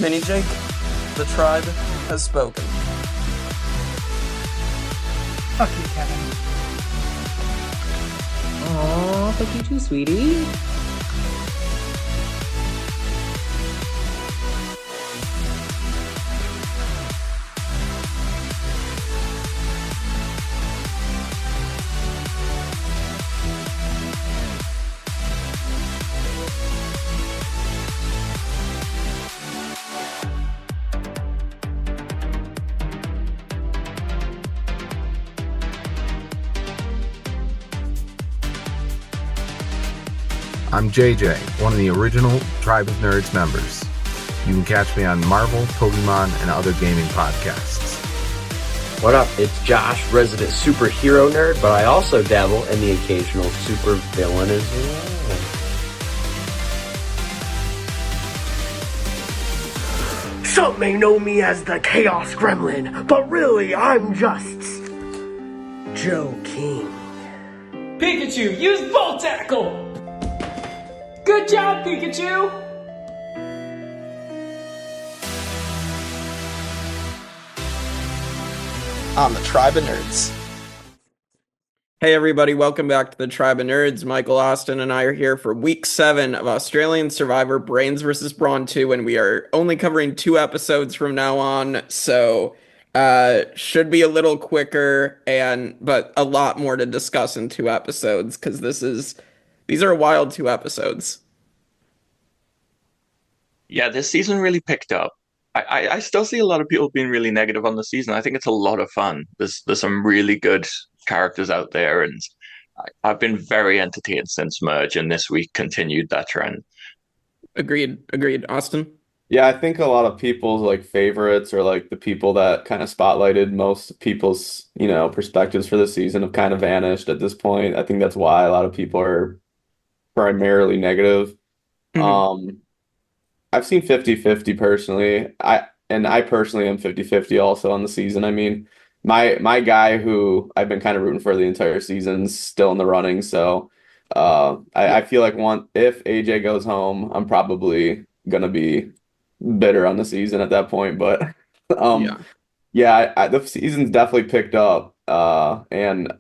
Penny Jake, the tribe has spoken. Fuck you, Kevin. Aw, fuck you too, sweetie. I'm JJ, one of the original Tribe of Nerds members. You can catch me on Marvel, Pokemon, and other gaming podcasts. What up? It's Josh, resident superhero nerd, but I also dabble in the occasional super villain as well. Some may know me as the Chaos Gremlin, but really I'm just Joe King. Pikachu, use Volt Tackle! Good job, Pikachu! On the Tribe of Nerds. Hey everybody, welcome back to the Tribe of Nerds. Michael Austin and I are here for week 7 of Australian Survivor Brains vs. Brawn 2, and we are only covering 2 episodes from now on, so should be a little quicker, but a lot more to discuss in 2 episodes, because these are wild 2 episodes. Yeah, this season really picked up. I still see a lot of people being really negative on the season. I think it's a lot of fun. There's some really good characters out there, and I've been very entertained since Merge, and this week continued that trend. Agreed. Austin? Yeah, I think a lot of people's favorites or the people that kind of spotlighted most people's, perspectives for the season have kind of vanished at this point. I think that's why a lot of people are primarily negative. Mm-hmm. I've seen 50-50 personally. I personally am 50-50 also on the season. I mean, my guy who I've been kind of rooting for the entire season's still in the running, so I feel like if AJ goes home, I'm probably gonna be bitter on the season at that point. But the season's definitely picked up, and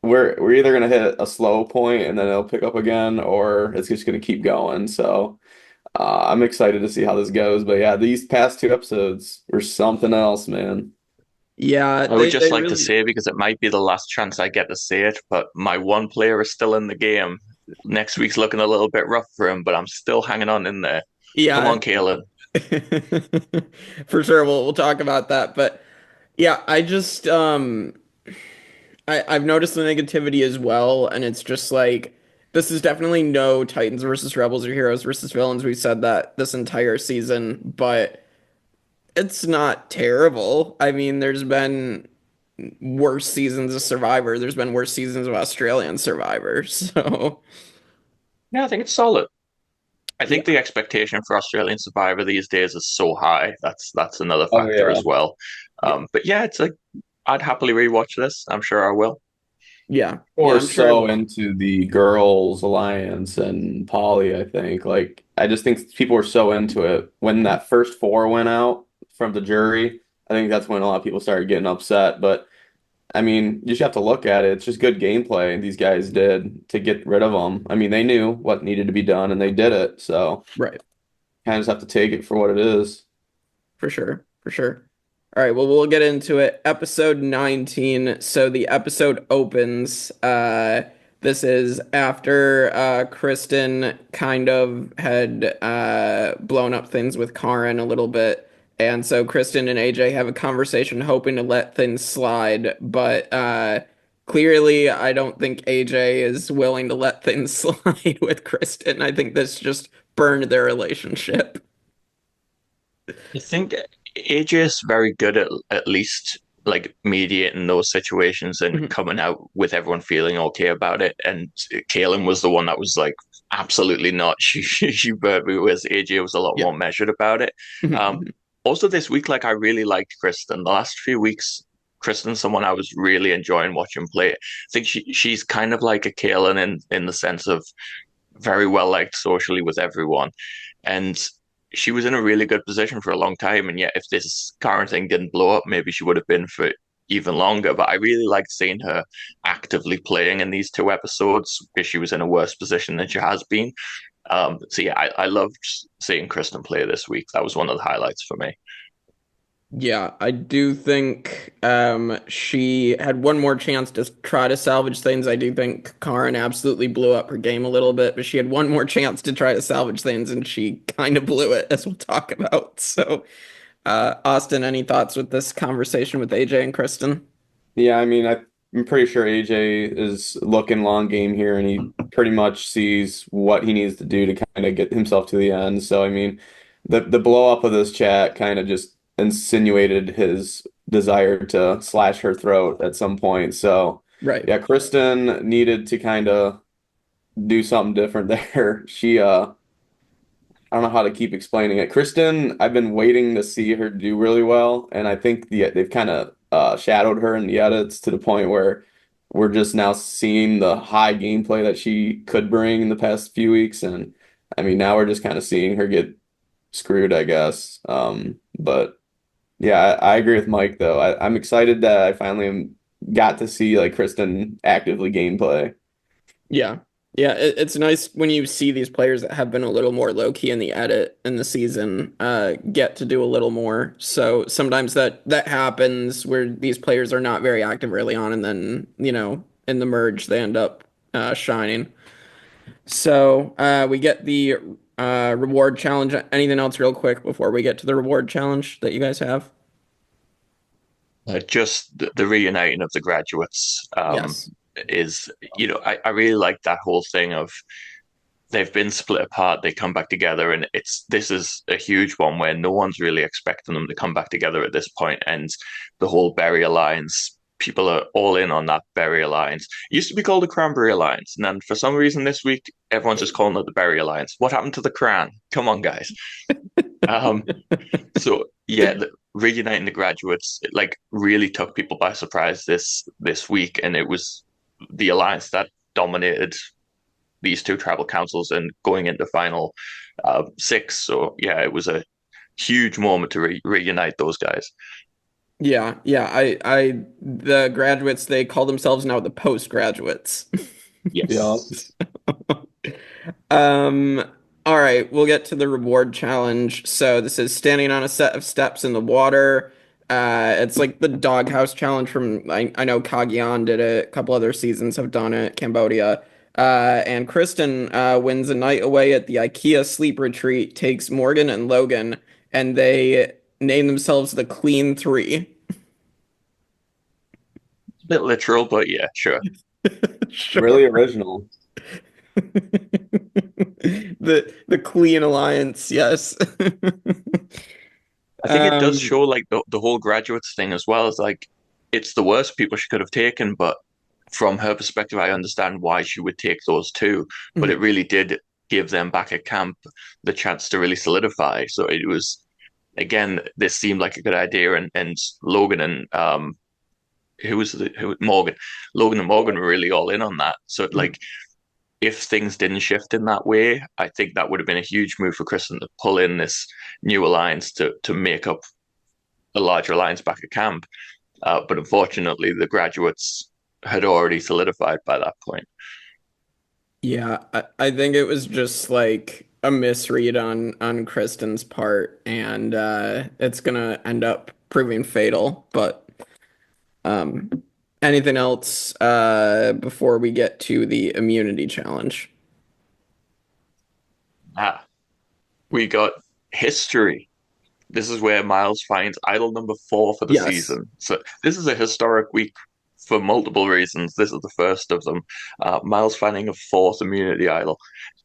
we're either gonna hit a slow point and then it'll pick up again, or it's just gonna keep going. So I'm excited to see how this goes. But yeah, these past 2 episodes were something else, man. Yeah, I would just like to say, because it might be the last chance I get to say it, but my one player is still in the game. Next week's looking a little bit rough for him, but I'm still hanging on in there. Yeah. Come on, Kaelan. For sure, we'll talk about that. But yeah, I just I've noticed the negativity as well, and it's just this is definitely no Titans versus Rebels or Heroes versus Villains. We've said that this entire season, but it's not terrible. I mean, there's been worse seasons of Survivor. There's been worse seasons of Australian Survivor. So yeah, I think it's solid. I think the expectation for Australian Survivor these days is so high. That's another factor as well. But yeah, it's I'd happily rewatch this. I'm sure I will. Yeah. Or into the Girls Alliance and Polly, I think. I just think people were so into it. When that first 4 went out from the jury, I think that's when a lot of people started getting upset. But I mean, you just have to look at it. It's just good gameplay these guys did to get rid of them. I mean, they knew what needed to be done and they did it. So right. Kind of just have to take it for what it is. For sure. All right, well, we'll get into it. Episode 19. So the episode opens. This is after Kristen kind of had blown up things with Karen a little bit. And so Kristen and AJ have a conversation hoping to let things slide. But clearly, I don't think AJ is willing to let things slide with Kristen. I think this just burned their relationship. I think AJ is very good at least mediating those situations and coming out with everyone feeling okay about it. And Kaelan was the one that was absolutely not. She whereas AJ was a lot more measured about it. Also this week, I really liked Kristen. The last few weeks, Kristen's someone I was really enjoying watching play. I think she's kind of like a Kaelan in the sense of very well liked socially with everyone. And she was in a really good position for a long time, and yet if this current thing didn't blow up, maybe she would have been for even longer. But I really liked seeing her actively playing in these two episodes because she was in a worse position than she has been. So yeah, I loved seeing Kristen play this week. That was one of the highlights for me. Yeah, I do think she had one more chance to try to salvage things. I do think Karin absolutely blew up her game a little bit, but she had one more chance to try to salvage things and she kind of blew it, as we'll talk about. So, Austin, any thoughts with this conversation with AJ and Kristen? Yeah, I mean, I'm pretty sure AJ is looking long game here, and he pretty much sees what he needs to do to kind of get himself to the end. So, I mean, the blow up of this chat kind of just insinuated his desire to slash her throat at some point. So, Right. yeah, Kristen needed to kind of do something different there. I don't know how to keep explaining it. Kristen, I've been waiting to see her do really well, and I think they've kind of shadowed her in the edits to the point where we're just now seeing the high gameplay that she could bring in the past few weeks, and I mean now we're just kind of seeing her get screwed, I guess. But yeah, I agree with Mike though. I'm excited that I finally got to see like Kristen actively gameplay. Yeah. Yeah, it's nice when you see these players that have been a little more low key in the edit in the season get to do a little more. So sometimes that happens where these players are not very active early on, and then in the merge they end up shining. So we get the reward challenge. Anything else real quick before we get to the reward challenge that you guys have? Just the reuniting of the graduates Yes. is, I really like that whole thing of they've been split apart, they come back together, and this is a huge one where no one's really expecting them to come back together at this point, and the whole Berry Alliance. People are all in on that Berry Alliance. It used to be called the Cranberry Alliance, and then for some reason this week everyone's just calling it the Berry Alliance. What happened to the Cran? Come on, guys. Um, so yeah, reuniting the graduates like really took people by surprise this week, and it was the alliance that dominated these two tribal councils and going into final six. So yeah, it was a huge moment to reunite those guys. Yeah, yeah. The graduates, they call themselves now the postgraduates. Yeah. Yes. Um, all right, we'll get to the reward challenge. So this is standing on a set of steps in the water. It's like the doghouse challenge from I know Kaelan did it. A couple other seasons have done it. Cambodia. And Kristen wins a night away at the IKEA sleep retreat, takes Morgan and Logan, and they name themselves the Clean Three. A bit literal, but yeah, sure. Sure. Really original. The Clean Alliance, yes. I think it does Um, show like the whole graduates thing as well as like it's the worst people she could have taken, but from her perspective, I understand why she would take those two. But it mhm. really did give them back at camp the chance to really solidify. So it was again, this seemed like a good idea, and Logan and Morgan, Logan and Morgan were really all in on that. So like if things didn't shift in that way, I think that would have been a huge move for Kristen to pull in this new alliance to make up a larger alliance back at camp. But unfortunately, the graduates had already solidified by that point. Yeah, I think it was just like a misread on Kristen's part, and it's gonna end up proving fatal. But um, anything else before we get to the immunity challenge? Ah, we got history. This is where Miles finds idol number 4 for the Yes. season. So this is a historic week for multiple reasons. This is the first of them. Miles finding a fourth immunity idol.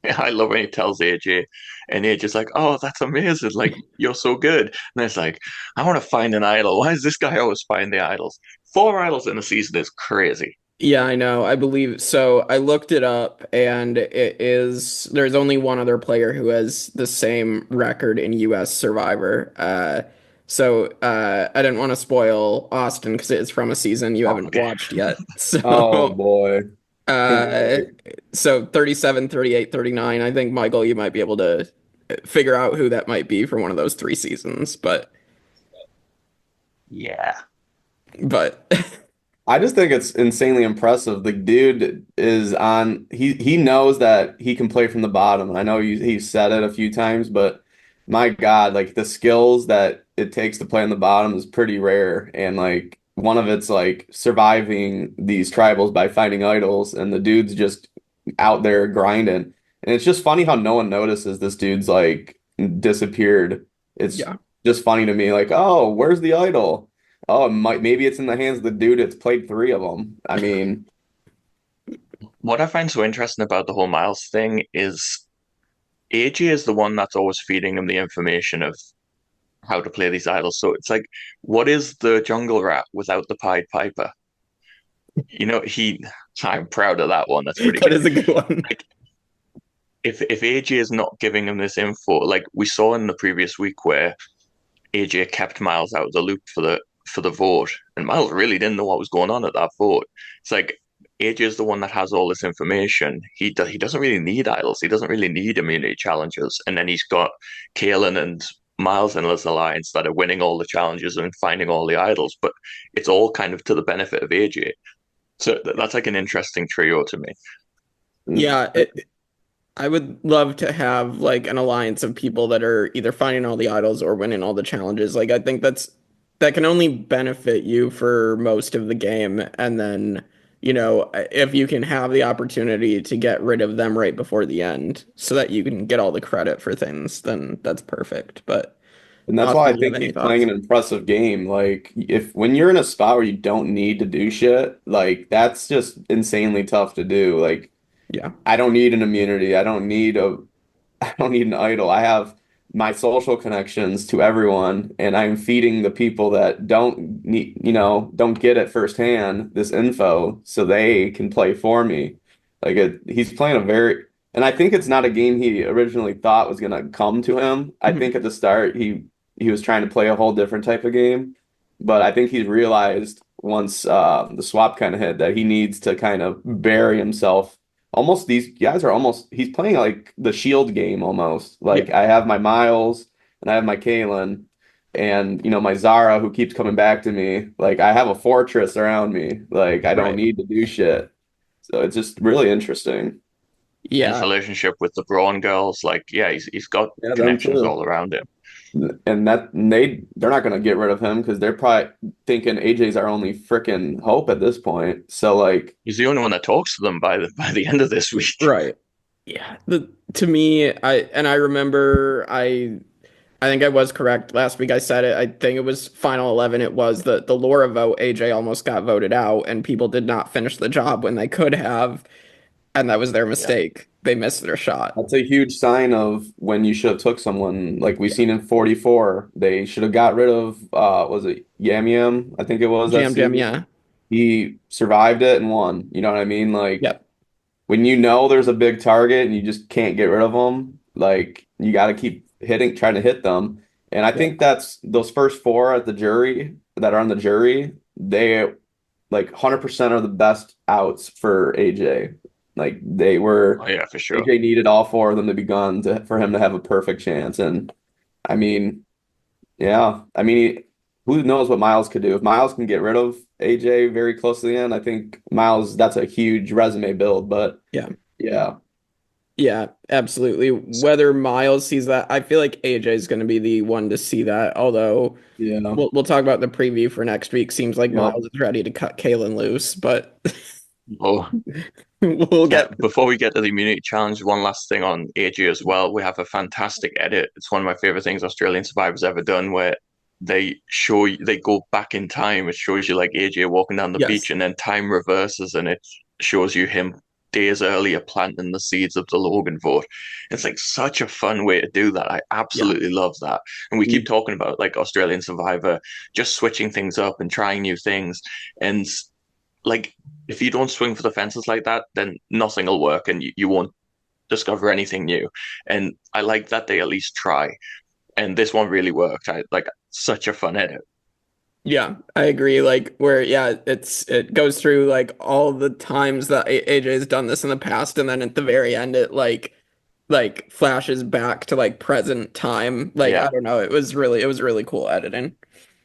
I love when he tells AJ, and AJ's like, "Oh, that's amazing! Like you're so good." And it's like, "I want to find an idol. Why does this guy always find the idols? 4 idols in a season is crazy." Yeah, I know. I believe so. I looked it up, and there's only one other player who has the same record in US Survivor. I didn't want to spoil Austin because it's from a season you Oh, haven't okay. watched yet. Oh boy. Can't Uh, wait. so 37, 38, 39. I think Michael, you might be able to figure out who that might be for one of those 3 seasons, Yeah. but I just think it's insanely impressive. The dude is on he knows that he can play from the bottom. And I know he's said it a few times, but my God, like the skills that it takes to play on the bottom is pretty rare. And like one of it's like surviving these tribals by finding idols, and the dude's just out there grinding. And it's just funny how no one notices this dude's like disappeared. It's yeah. just funny to me, like, oh, where's the idol? Oh, maybe it's in the hands of the dude that's played 3 of them. I mean, What I find so interesting about the whole Miles thing is AJ is the one that's always feeding him the information of how to play these idols. So it's like, what is the jungle rat without the Pied Piper? I'm proud of that one. That's pretty That good. is a good one. Like, if AJ is not giving him this info, like we saw in the previous week where AJ kept Miles out of the loop for the vote, and Miles really didn't know what was going on at that vote. It's like AJ is the one that has all this information. He doesn't really need idols. He doesn't really need immunity challenges, and then he's got Kaelan and Miles in his alliance that are winning all the challenges and finding all the idols. But it's all kind of to the benefit of AJ. So that's like an interesting trio to me. Yeah, I would love to have like an alliance of people that are either finding all the idols or winning all the challenges. Like I think that can only benefit you for most of the game. And then, if you can have the opportunity to get rid of them right before the end so that you can get all the credit for things, then that's perfect. But and that's why I Austin, do you have think any he's playing thoughts? an impressive game. Like, if when you're in a spot where you don't need to do shit, like that's just insanely tough to do. Like, Yeah. I don't need an immunity. I don't need an idol. I have my social connections to everyone, and I'm feeding the people that don't need, don't get it firsthand, this info, so they can play for me. He's playing and I think it's not a game he originally thought was gonna come to him. I Mhm. think at the start he was trying to play a whole different type of game, but I think he's realized once the swap kind of hit that he needs to kind of bury himself. Almost these guys are almost he's playing like the shield game almost. Yeah. Like I have my Miles and I have my Kaelan and my Zara who keeps coming back to me. Like I have a fortress around me. Like I don't Right. need to do shit. So it's just really interesting. And his Yeah. relationship with the Brawn girls, like, yeah, he's got Yeah, them connections too. all around him. And they're not gonna get rid of him because they're probably thinking AJ's our only freaking hope at this point. So like He's the only one that talks to them by the end of this week. Right. Yeah. To me, I remember I think I was correct. Last week I said it. I think it was final 11. It was the Laura vote. AJ almost got voted out, and people did not finish the job when they could have, and that was their Yeah, mistake. They missed their shot. that's a huge sign of when you should have took someone like we've seen in 44. They should have got rid of was it Yam Yam? I think it was that Jam Jam, season. yeah. He survived it and won. You know what I mean? Like Yep. when you know there's a big target and you just can't get rid of them, like you got to keep trying to hit them. And I Yep. think that's those first 4 at the jury that are on the jury, they like 100% are the best outs for AJ. Like they were oh yeah, for sure. AJ needed all 4 of them to be gone for him to have a perfect chance. And I mean, yeah, I mean, who knows what Miles could do? If Miles can get rid of AJ very close to the end, I think Miles, that's a huge resume build. But Yeah. yeah, Yeah, absolutely. Whether Miles sees that, I feel like AJ is going to be the one to see that. Although yeah, we'll talk about the preview for next week. Seems like yep. Miles is ready to cut Kaelan loose, but Oh, we'll yeah. get. Before we get to the immunity challenge, one last thing on AJ as well. We have a fantastic edit. It's one of my favorite things Australian Survivor's ever done, where they go back in time. It shows you like AJ walking down the beach, Yes. and then time reverses, and it shows you him days earlier planting the seeds of the Logan vote. It's like such a fun way to do that. I Yeah. absolutely love that. And we keep Mm. talking about like Australian Survivor, just switching things up and trying new things. And like if you don't swing for the fences like that, then nothing will work and you won't discover anything new. And I like that they at least try. And this one really worked. I like such a fun edit. Yeah, I agree. Like where, yeah, it goes through like all the times that AJ has done this in the past, and then at the very end, it like like flashes back to like present time. Like I Yeah. don't know, it was really cool editing.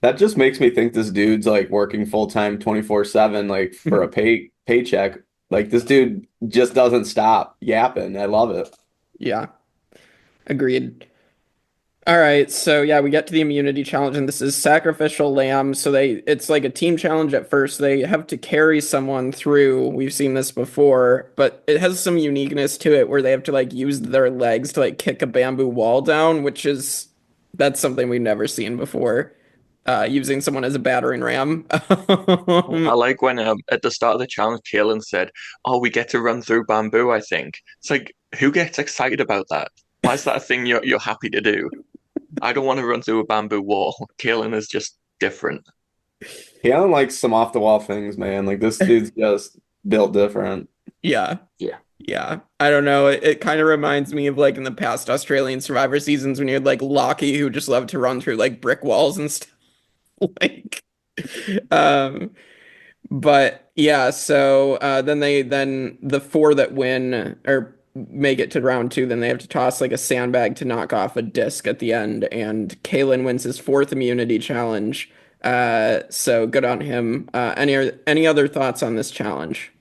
That just makes me think this dude's like working full time 24/7 like for a paycheck. Like this dude just doesn't stop yapping. I love it. Yeah, agreed. All right, so yeah, we get to the immunity challenge, and this is sacrificial lamb. So it's like a team challenge at first. They have to carry someone through. We've seen this before, but it has some uniqueness to it where they have to like use their legs to like kick a bamboo wall down, that's something we've never seen before. Using someone as a battering ram. I like when at the start of the challenge, Kaelan said, "Oh, we get to run through bamboo." I think it's like, who gets excited about that? Why is that a thing you're happy to do? I don't want to run through a bamboo wall. Kaelan is just different. Kaelan likes some off the wall things, man. Like this dude's just built different. Yeah. Yeah. Yeah, I don't know. It kind of reminds me of like in the past Australian Survivor seasons when you had like Lockie who just loved to run through like brick walls and stuff. Like, um, but yeah. So then the four that win or make it to round two, then they have to toss like a sandbag to knock off a disc at the end, and Kaelan wins his fourth immunity challenge. So good on him. Any other thoughts on this challenge?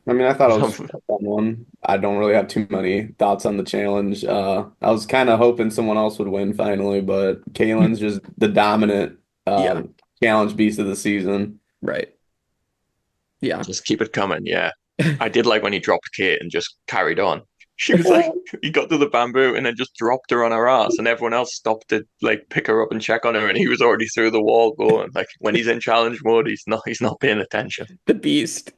I mean, I thought it was a fun one. I don't really have too many thoughts on the challenge. I was kind of hoping someone else would win finally, but Kaelan's just the dominant Yeah, challenge beast of the season. right. Yeah. Just keep it coming. Yeah. I did like when he dropped Kate and just carried on. She was like, he got to the bamboo and then just dropped her on her ass, and everyone else stopped to like pick her up and check on her, and he was already through the wall going. Like when he's in challenge mode, he's not paying attention. The beast.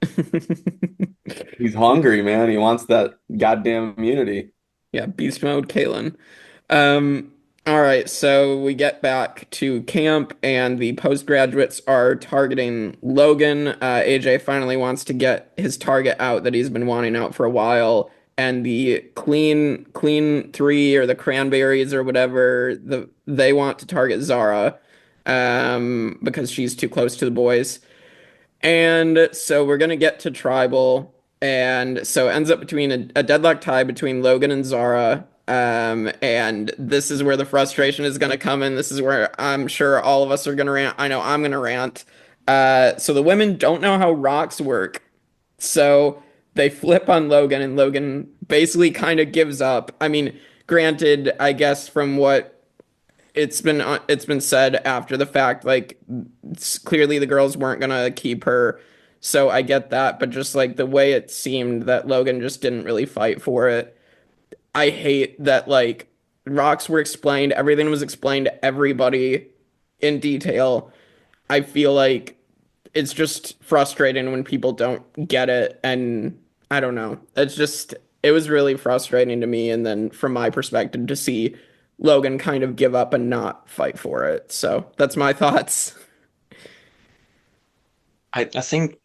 He's hungry, man. He wants that goddamn immunity. Yeah, beast mode, Kaelan. Um, all right, so we get back to camp, and the postgraduates are targeting Logan. AJ finally wants to get his target out that he's been wanting out for a while, and the clean three or the cranberries or whatever, they want to target Zara, because she's too close to the boys. And so we're gonna get to tribal, and so it ends up between a deadlock tie between Logan and Zara. And this is where the frustration is gonna come in. This is where I'm sure all of us are gonna rant. I know I'm gonna rant. So the women don't know how rocks work, so they flip on Logan, and Logan basically kind of gives up. I mean, granted, I guess from what it's been said after the fact, like clearly the girls weren't gonna keep her, so I get that, but just like the way it seemed that Logan just didn't really fight for it. I hate that like rocks were explained, everything was explained to everybody in detail. I feel like it's just frustrating when people don't get it, and I don't know. It was really frustrating to me, and then from my perspective to see Logan kind of give up and not fight for it. So that's my thoughts. I think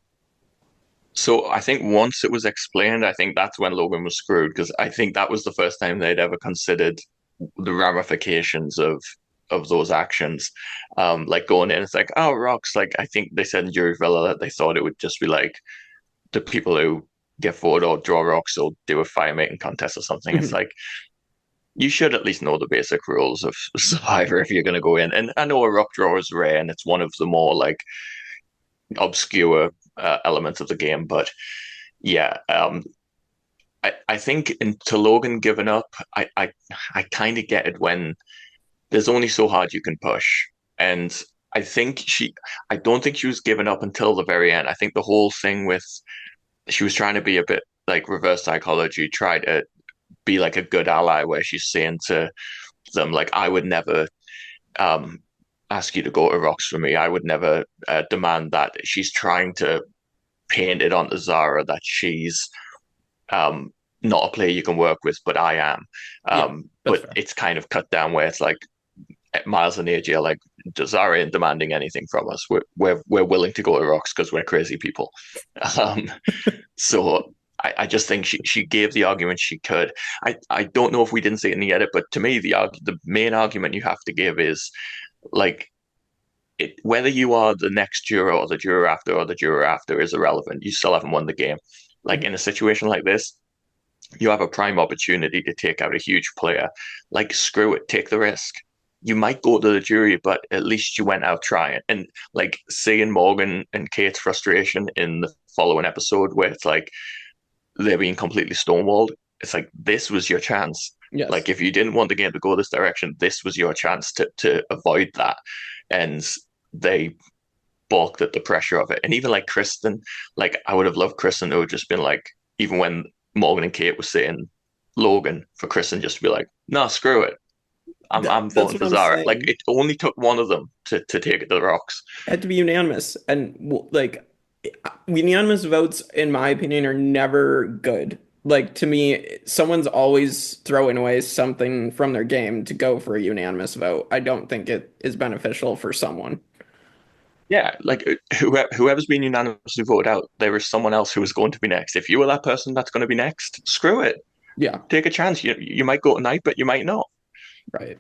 so. I think once it was explained, I think that's when Logan was screwed because I think that was the first time they'd ever considered the ramifications of those actions. Like going in, it's like, oh, rocks. Like I think they said in Jury Villa that they thought it would just be like the people who get forward or draw rocks or do a fire making contest or something. It's like you should at least know the basic rules of Survivor if you're going to go in. And I know a rock draw is rare and it's one of the more like obscure elements of the game, but yeah, I think into Logan giving up, I kind of get it when there's only so hard you can push, and I don't think she was giving up until the very end. I think the whole thing with she was trying to be a bit like reverse psychology, try to be like a good ally, where she's saying to them like, I would never um ask you to go to rocks for me. I would never demand that. She's trying to paint it onto Zara that she's not a player you can work with, but I am. Yeah, that's But fair. it's kind of cut down where it's like Miles and AJ are like, Zara ain't demanding anything from us. We're willing to go to rocks because we're crazy people. Um, so I just think she gave the argument she could. I don't know if we didn't see it in the edit, but to me the main argument you have to give is like whether you are the next juror or the juror after or the juror after is irrelevant. You still haven't won the game. Like in a situation like this, you have a prime opportunity to take out a huge player. Like, screw it, take the risk. You might go to the jury, but at least you went out trying. And like seeing Morgan and Kate's frustration in the following episode, where it's like they're being completely stonewalled. It's like this was your chance. Yes. Like if you didn't want the game to go this direction, this was your chance to avoid that. And they balked at the pressure of it. And even like Kristen, like I would have loved Kristen to have just been like, even when Morgan and Kate were saying Logan, for Kristen just to be like, no, screw it. I'm That's voting what for I'm Zara. Like saying. it only took one of them to take it to the rocks. It had to be unanimous. And like unanimous votes, in my opinion, are never good. Like to me, someone's always throwing away something from their game to go for a unanimous vote. I don't think it is beneficial for someone. Yeah, like whoever's been unanimously voted out, there is someone else who is going to be next. If you were that person that's going to be next, screw it. Yeah, Take a chance. You might go tonight, but you might not. right.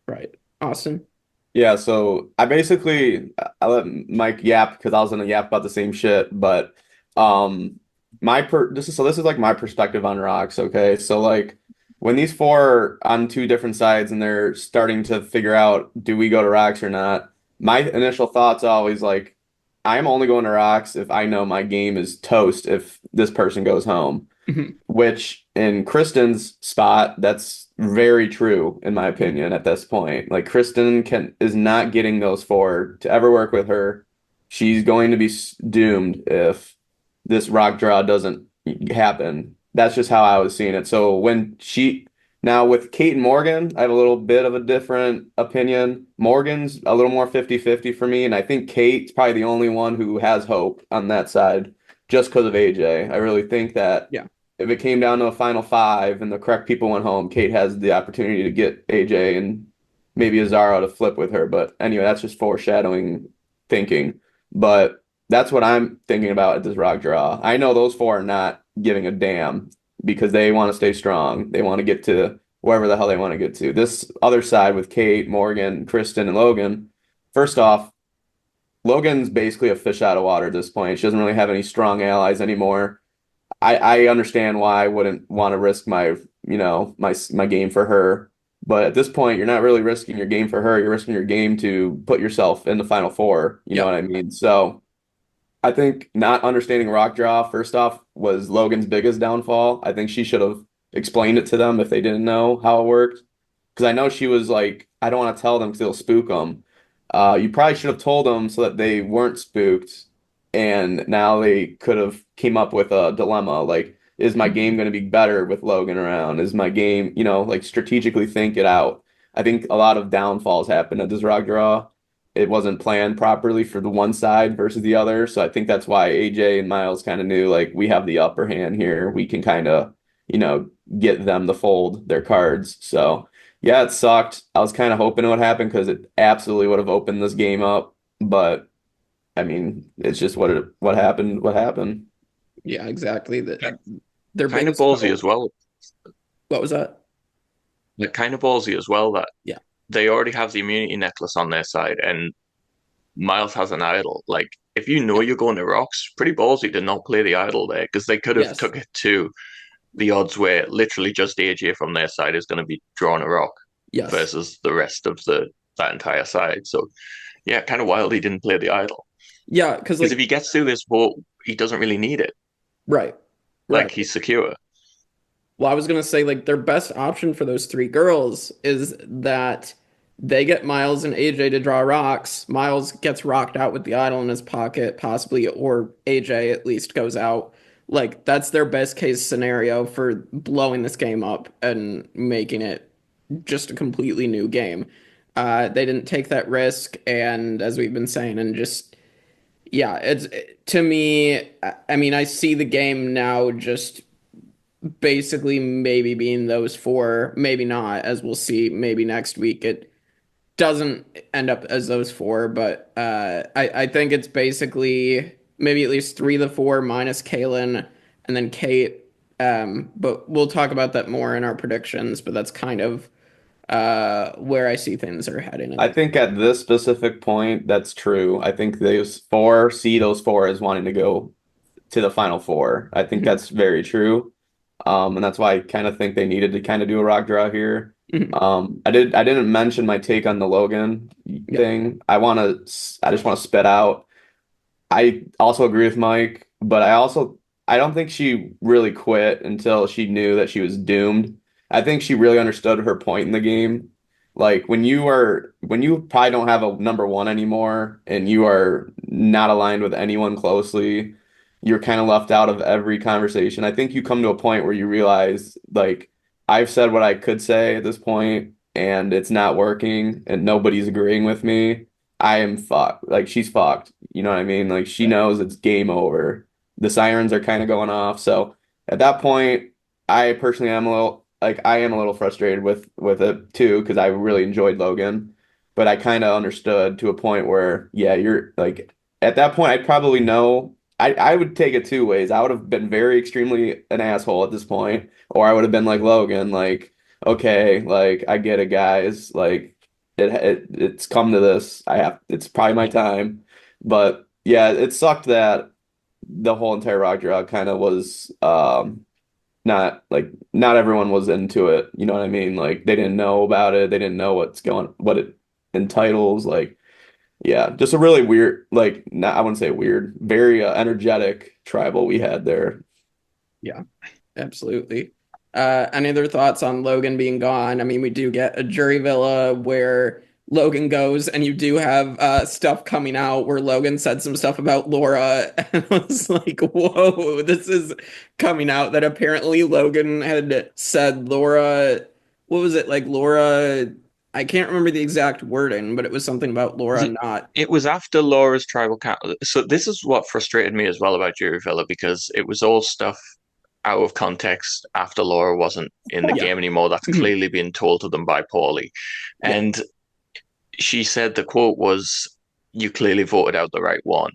Right. Austin. Yeah, so I let Mike yap because I was gonna yap about the same shit, but um this is like my perspective on rocks, okay? So like when these four are on two different sides and they're starting to figure out do we go to rocks or not, my initial thoughts are always like I'm only going to rocks if I know my game is toast if this person goes home. Mhm. Which in Kristen's spot, that's very true in my opinion at this point. Like Kristen can is not getting those four to ever work with her. She's going to be doomed if this rock draw doesn't happen. That's just how I was seeing it. So when she now with Kate and Morgan, I have a little bit of a different opinion. Morgan's a little more 50-50 for me, and I think Kate's probably the only one who has hope on that side just because of AJ. I really think that Yeah. if it came down to a final five and the correct people went home, Kate has the opportunity to get AJ and maybe Azaro to flip with her. But anyway, that's just foreshadowing thinking. But that's what I'm thinking about at this rock draw. I know those four are not giving a damn because they want to stay strong. They want to get to wherever the hell they want to get to. This other side with Kate, Morgan, Kristen, and Logan, first off, Logan's basically a fish out of water at this point. She doesn't really have any strong allies anymore. I understand why I wouldn't want to risk my game for her. But at this point, you're not really risking your game for her. You're risking your game to put yourself in the final four. You know what Yep. I mean? So I think not understanding rock draw, first off, was Logan's biggest downfall. I think she should have explained it to them if they didn't know how it worked. Because I know she was like, I don't want to tell them because it'll spook them. You probably should have told them so that they weren't spooked, and now they could have came up with a dilemma like, is my game going to be better with Logan around? Is my game, like strategically think it out. I think a lot of downfalls happened at this rock draw. It wasn't planned properly for the one side versus the other, so I think that's why AJ and Miles kind of knew like we have the upper hand here. We can kind of, you know, get them to fold their cards. So. Yeah, it sucked. I was kind of hoping it would happen because it absolutely would have opened this game up. But I mean, it's just what happened. What happened? Yeah, exactly. Their Kind of biggest ballsy hope. as well. What was that? Like kind of ballsy as well that Yeah. they already have the immunity necklace on their side, and Miles has an idol. Like if you know Yeah. you're going to rocks, pretty ballsy to not play the idol there because they could have Yes. took it to the odds where literally just AJ from their side is going to be drawing a rock Yes. versus the rest of the that entire side. So yeah, kind of wild he didn't play the idol Yeah, because because if like he gets through this vote, he doesn't really need it. right. Like Right. he's secure. Well, I was gonna say like their best option for those three girls is that they get Miles and AJ to draw rocks. Miles gets rocked out with the idol in his pocket, possibly, or AJ at least goes out. Like that's their best case scenario for blowing this game up and making it just a completely new game. They didn't take that risk, and as we've been saying, and just yeah, it's to me. I mean, I see the game now just basically maybe being those four, maybe not, as we'll see. Maybe next week it doesn't end up as those four, but I think it's basically maybe at least three of the four minus Kaelan and then Kate. But we'll talk about that more in our predictions. But that's kind of where I see things are heading. I think at this specific point, that's true. I think those four see those four as wanting to go to the final four. I think that's very true. And that's why I kind of think they needed to kind of do a rock draw here. Mhm. I didn't mention my take on the Logan Yeah. thing. I just want to spit out. I also agree with Mike, but I don't think she really quit until she knew that she was doomed. I think she really understood her point in the game. Like when you probably don't have a number one anymore and you are not aligned with anyone closely, you're kind of left out of every conversation. I think you come to a point where you realize like I've said what I could say at this point and it's not working and nobody's agreeing with me. I am fucked. Like she's fucked. You know what I mean? Like she knows it's game over. The sirens are kind of going off. So at that point, I personally am a little like I am a little frustrated with it too because I really enjoyed Logan, but I kind of understood to a point where yeah, you're like at that point I'd probably know I would take it two ways. I would have been very extremely an asshole at this point, or I would have been like Logan, like okay, like I get it, guys, like it's come to this. It's probably my time. But yeah, it sucked that the whole entire rock drag kind of was not everyone was into it. You know what I mean? Like they didn't know about it. They didn't know what it entitles. Like yeah, just a really weird like not I wouldn't say weird, very energetic tribal we had there. Yeah, absolutely. Any other thoughts on Logan being gone? I mean, we do get a jury villa where Logan goes, and you do have stuff coming out where Logan said some stuff about Laura, and I was like, whoa, this is coming out that apparently Logan had said Laura, what was it, like Laura, I can't remember the exact wording, but it was something about Laura not, It was after Laura's tribal council. So this is what frustrated me as well about Jury Villa because it was all stuff out of context after Laura wasn't in the yeah, game anymore. That's clearly been told to them by Paulie. yeah, And she said the quote was, "You clearly voted out the right one."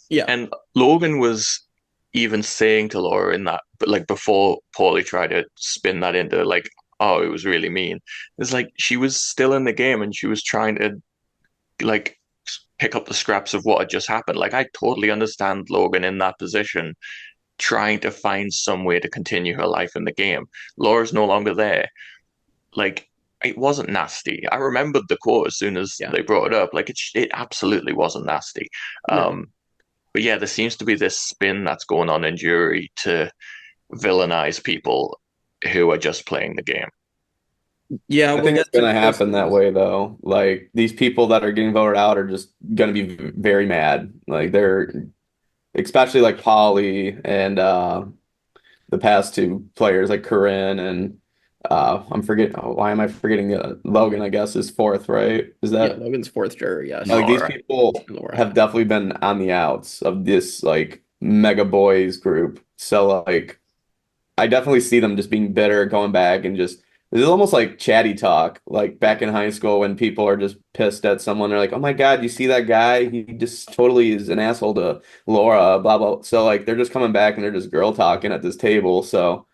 yeah, And Logan was even saying to Laura in that, but like before Paulie tried to spin that into like, oh, it was really mean. It's like she was still in the game and she was trying to like pick up the scraps of what had just happened. Like I totally understand Logan in that position, trying to find some way to continue her life in the game. Laura's no longer there. Like it wasn't nasty. I remembered the quote as soon as yeah, they brought it up. Like it absolutely wasn't nasty. no. But yeah, there seems to be this spin that's going on in jury to villainize people who are just playing the game. Yeah, I we'll think it's get to gonna happen that Kristen's. way though. Like these people that are getting voted out are just gonna be very mad. Like they're especially like Polly and the past two players like Corinne and I'm forgetting why am I forgetting Logan, I guess is fourth, right? Is Yeah, that Logan's fourth juror, yes. like these Laura. people And Laura. have definitely been on the outs of this like mega boys group. So like I definitely see them just being bitter, going back and just this is almost like chatty talk, like back in high school when people are just pissed at someone. They're like, "Oh my God, you see that guy? He just totally is an asshole to Laura." Blah blah. So like they're just coming back and they're just girl talking at this table. So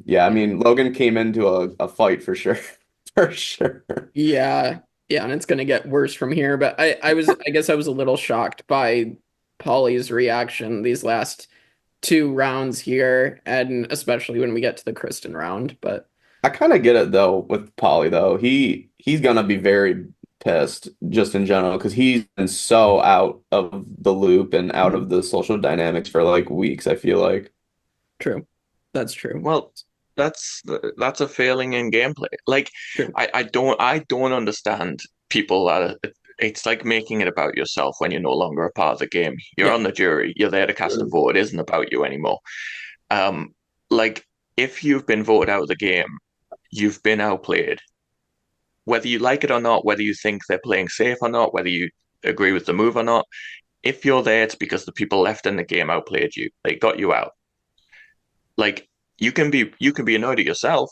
yeah, I mean Logan came into a fight for sure, for sure. Yeah, yeah, and it's gonna get worse from here. But I guess I was a little shocked by Polly's reaction these last two rounds here, and especially when we get to the Kristen round. But I kind of get it though with Pauly though. He's gonna be very pissed just in general because he's been so out of the loop and out of the social dynamics for like weeks, I feel like. true, that's true. Well, that's a failing in gameplay. Like True. I don't understand people that it's like making it about yourself when you're no longer a part of the game. You're Yeah, on the jury, you're there to cast a vote. It isn't about you anymore. Um, like if you've been voted out of the game, you've been outplayed. Whether you like it or not, whether you think they're playing safe or not, whether you agree with the move or not, if you're there, it's because the people left in the game outplayed you. They got you out. Like you can be annoyed at yourself,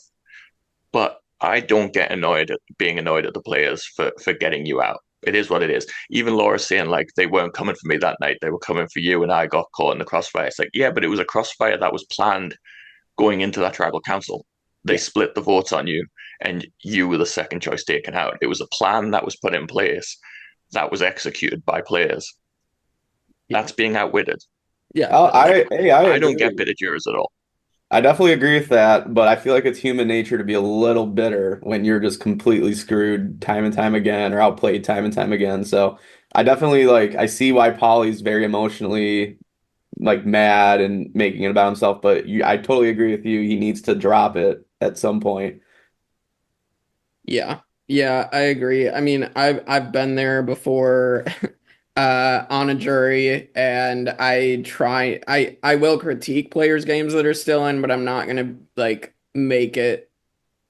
but I don't get annoyed at being annoyed at the players for getting you out. It is what it is. Even Laura saying like they weren't coming for me that night, they were coming for you, and I got caught in the crossfire. It's like, yeah, but it was a crossfire that was planned going into that tribal council. They yeah, split the votes on you, and you were the second choice taken out. It was a plan that was put in place that was executed by players. yeah, That's being outwitted. yeah. I I don't agree. get bitter jurors at all. I definitely agree with that, but I feel like it's human nature to be a little bitter when you're just completely screwed time and time again or outplayed time and time again. So I definitely like I see why Paulie's very emotionally like mad and making it about himself, but I totally agree with you. He needs to drop it at some point. Yeah. Yeah, I agree. I mean, I've been there before on a jury, and I will critique players' games that are still in, but I'm not gonna like make it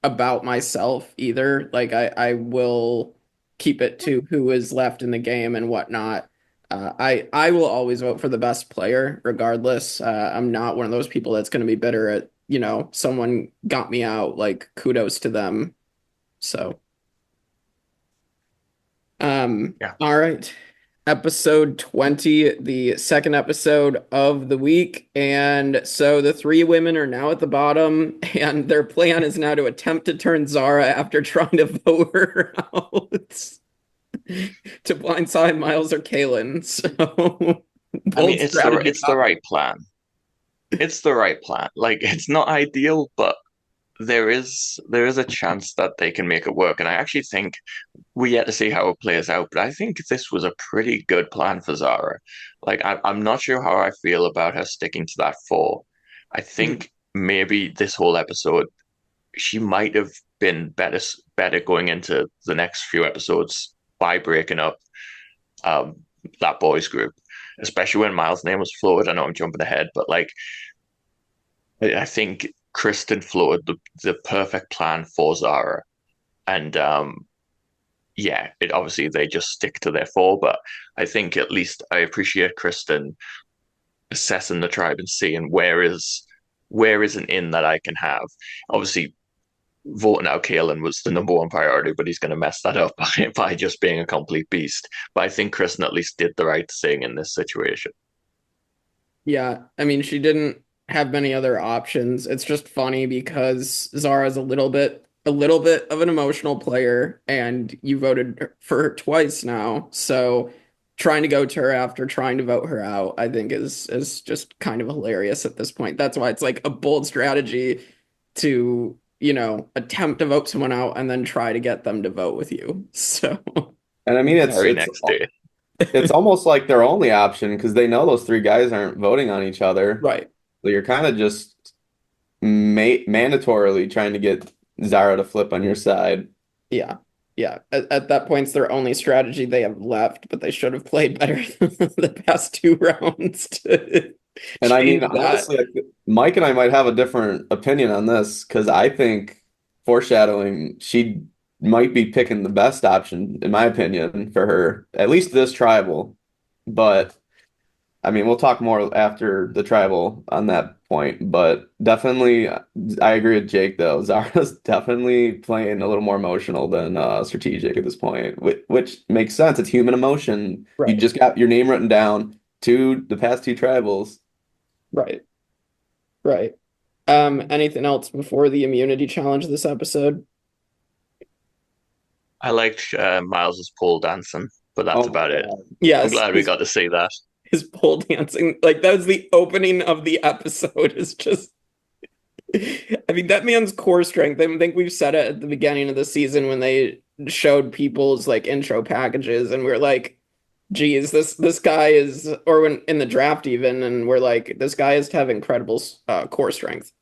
about myself either. Like I will keep it to who is left in the game and whatnot. I will always vote for the best player regardless. I'm not one of those people that's going to be bitter at, someone got me out. Like kudos to them. So, Yeah. all right. Episode 20, the second episode of the week. And so the three women are now at the bottom, and their plan is now to attempt to turn Zara after trying to vote her out to blindside Miles or Kaelan. So I mean, bold strategy. it's the right plan. It's the right plan. Like, it's not ideal, but there is a chance that they can make it work. And I actually think we yet to see how it plays out, but I think this was a pretty good plan for Zara. Like, I'm not sure how I feel about her sticking to that four. I think maybe this whole episode, she might have been better going into the next few episodes by breaking up um, that boys group, especially when Miles' name was floated. I know I'm jumping ahead, but like, I think Kristen floated the perfect plan for Zara. And yeah, it obviously they just stick to their four, but I think at least I appreciate Kristen assessing the tribe and seeing where is an in that I can have. Obviously, voting out Kaelan was the number one priority, but he's going to mess that up by just being a complete beast. But I think Kristen at least did the right thing in this situation. Yeah, I mean, she didn't have many other options. It's just funny because Zara's a little bit of an emotional player, and you voted for her twice now. So trying to go to her after trying to vote her out, I think is just kind of hilarious at this point. That's why it's like a bold strategy to, attempt to vote someone out and then try to get them to vote with you. So And I mean, Very next day. it's almost like their only option because they know those three guys aren't voting on each other. right. So you're kind of just mandatorily trying to get Zara to flip on your side. Yeah. Yeah. At that point, it's their only strategy they have left, but they should have played better the past two rounds to And I mean, change that. honestly, Mike and I might have a different opinion on this because I think foreshadowing, she might be picking the best option, in my opinion, for her, at least this tribal. But I mean, we'll talk more after the tribal on that point, but definitely, I agree with Jake though. Zara's definitely playing a little more emotional than strategic at this point, which makes sense. It's human emotion. You Right. just got your name written down to the past two tribals. Right. Right. Anything else before the immunity challenge this episode? I liked Miles's pole dancing, but that's Oh my about it. God. I'm Yes, glad we got to see that. his pole dancing. Like that was the opening of the episode. Is just I mean, that man's core strength. I think we've said it at the beginning of the season when they showed people's like intro packages, and we're like, geez, this guy is, or when in the draft even, and we're like, this guy is to have incredible core strength.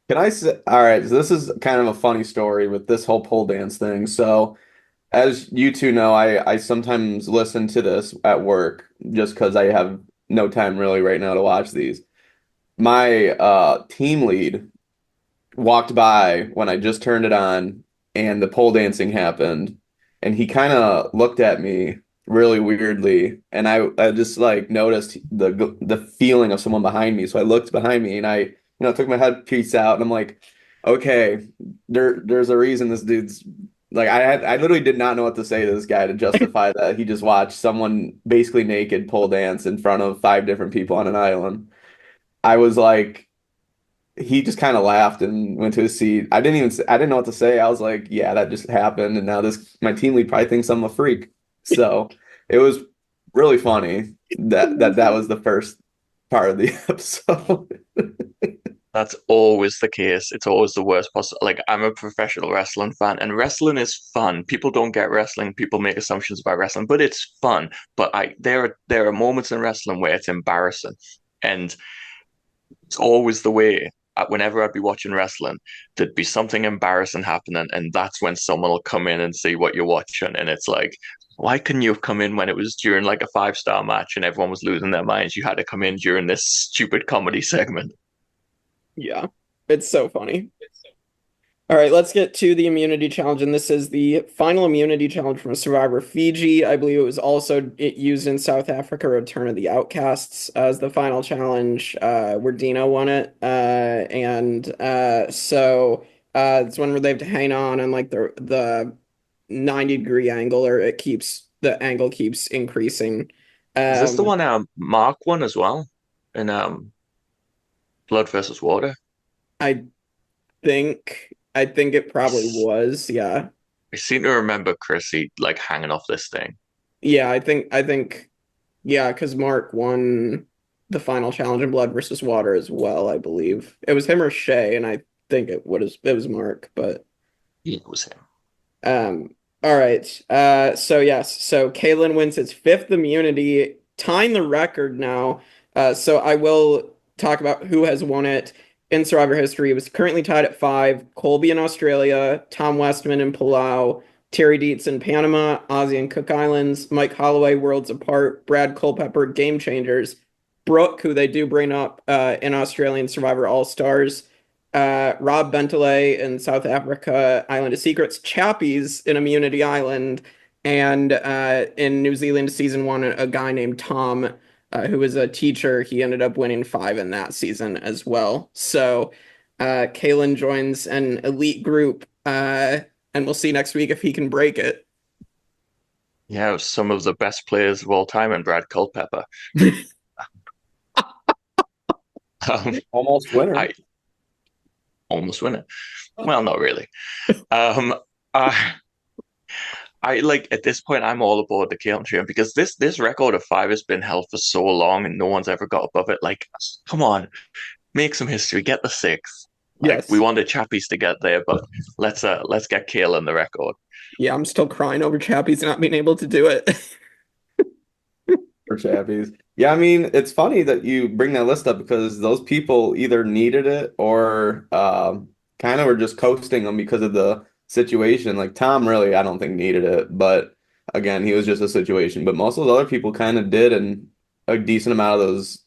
Can I say, all right, so this is kind of a funny story with this whole pole dance thing. So, as you two know, I sometimes listen to this at work just because I have no time really right now to watch these. My team lead walked by when I just turned it on and the pole dancing happened, and he kind of looked at me really weirdly, and I just like noticed the feeling of someone behind me. So I looked behind me and I took my headpiece out and I'm like, okay, there's a reason this dude's like I literally did not know what to say to this guy to justify that he just watched someone basically naked pole dance in front of five different people on an island. I was like, he just kind of laughed and went to his seat. I didn't know what to say. I was like, yeah, that just happened, and now this my team lead probably thinks I'm a freak. So it was really funny that was the first part of the episode. That's always the case. It's always the worst possible. Like, I'm a professional wrestling fan, and wrestling is fun. People don't get wrestling. People make assumptions about wrestling, but it's fun. But there are moments in wrestling where it's embarrassing, and it's always the way. Whenever I'd be watching wrestling, there'd be something embarrassing happening, and that's when someone will come in and see what you're watching, and it's like, why couldn't you have come in when it was during like a 5-star match and everyone was losing their minds? You had to come in during this stupid comedy segment. Yeah, it's so funny. All right, let's get to the immunity challenge, and this is the final immunity challenge from Survivor Fiji. I believe it was also used in South Africa, Return of the Outcasts, as the final challenge, where Dino won it. It's one where they have to hang on like the 90-degree angle, or the angle keeps increasing. Is this the Um, one Mark won as well in Blood versus Water? I I think it probably was, yeah. I seem to remember Chrissy like hanging off this thing. Yeah, I think yeah, because Mark won the final challenge in Blood versus Water as well, I believe. It was him or Shay, and I think it was Mark, but Yeah, it was him. all right. So yes, so Kaelan wins his fifth immunity, tying the record now. So I will talk about who has won it in Survivor history. It was currently tied at five. Colby in Australia, Tom Westman in Palau, Terry Dietz in Panama, Ozzy and Cook Islands, Mike Holloway, Worlds Apart, Brad Culpepper, Game Changers, Brooke, who they do bring up in Australian Survivor All Stars, Rob Bentley in South Africa, Island of Secrets, Chappies in Immunity Island, and in New Zealand season one, a guy named Tom, who was a teacher. He ended up winning five in that season as well. So Kaelan joins an elite group, and we'll see next week if he can break it. Yeah, it was some of the best players of all time and Brad Culpepper. Almost winner. I almost win it. Well, not really. Um, I, I like at this point I'm all aboard the Kaelan train because this record of five has been held for so long and no one's ever got above it. Like, come on, make some history, get the sixth. Like we Yes. wanted Chappies to get there, but let's get Kaelan the record. Yeah, I'm still crying over Chappies not being able to do it. For Chappies. Yeah, I mean, it's funny that you bring that list up because those people either needed it or kind of were just coasting them because of the situation. Like Tom really, I don't think needed it, but again, he was just a situation. But most of those other people kind of did and a decent amount of those,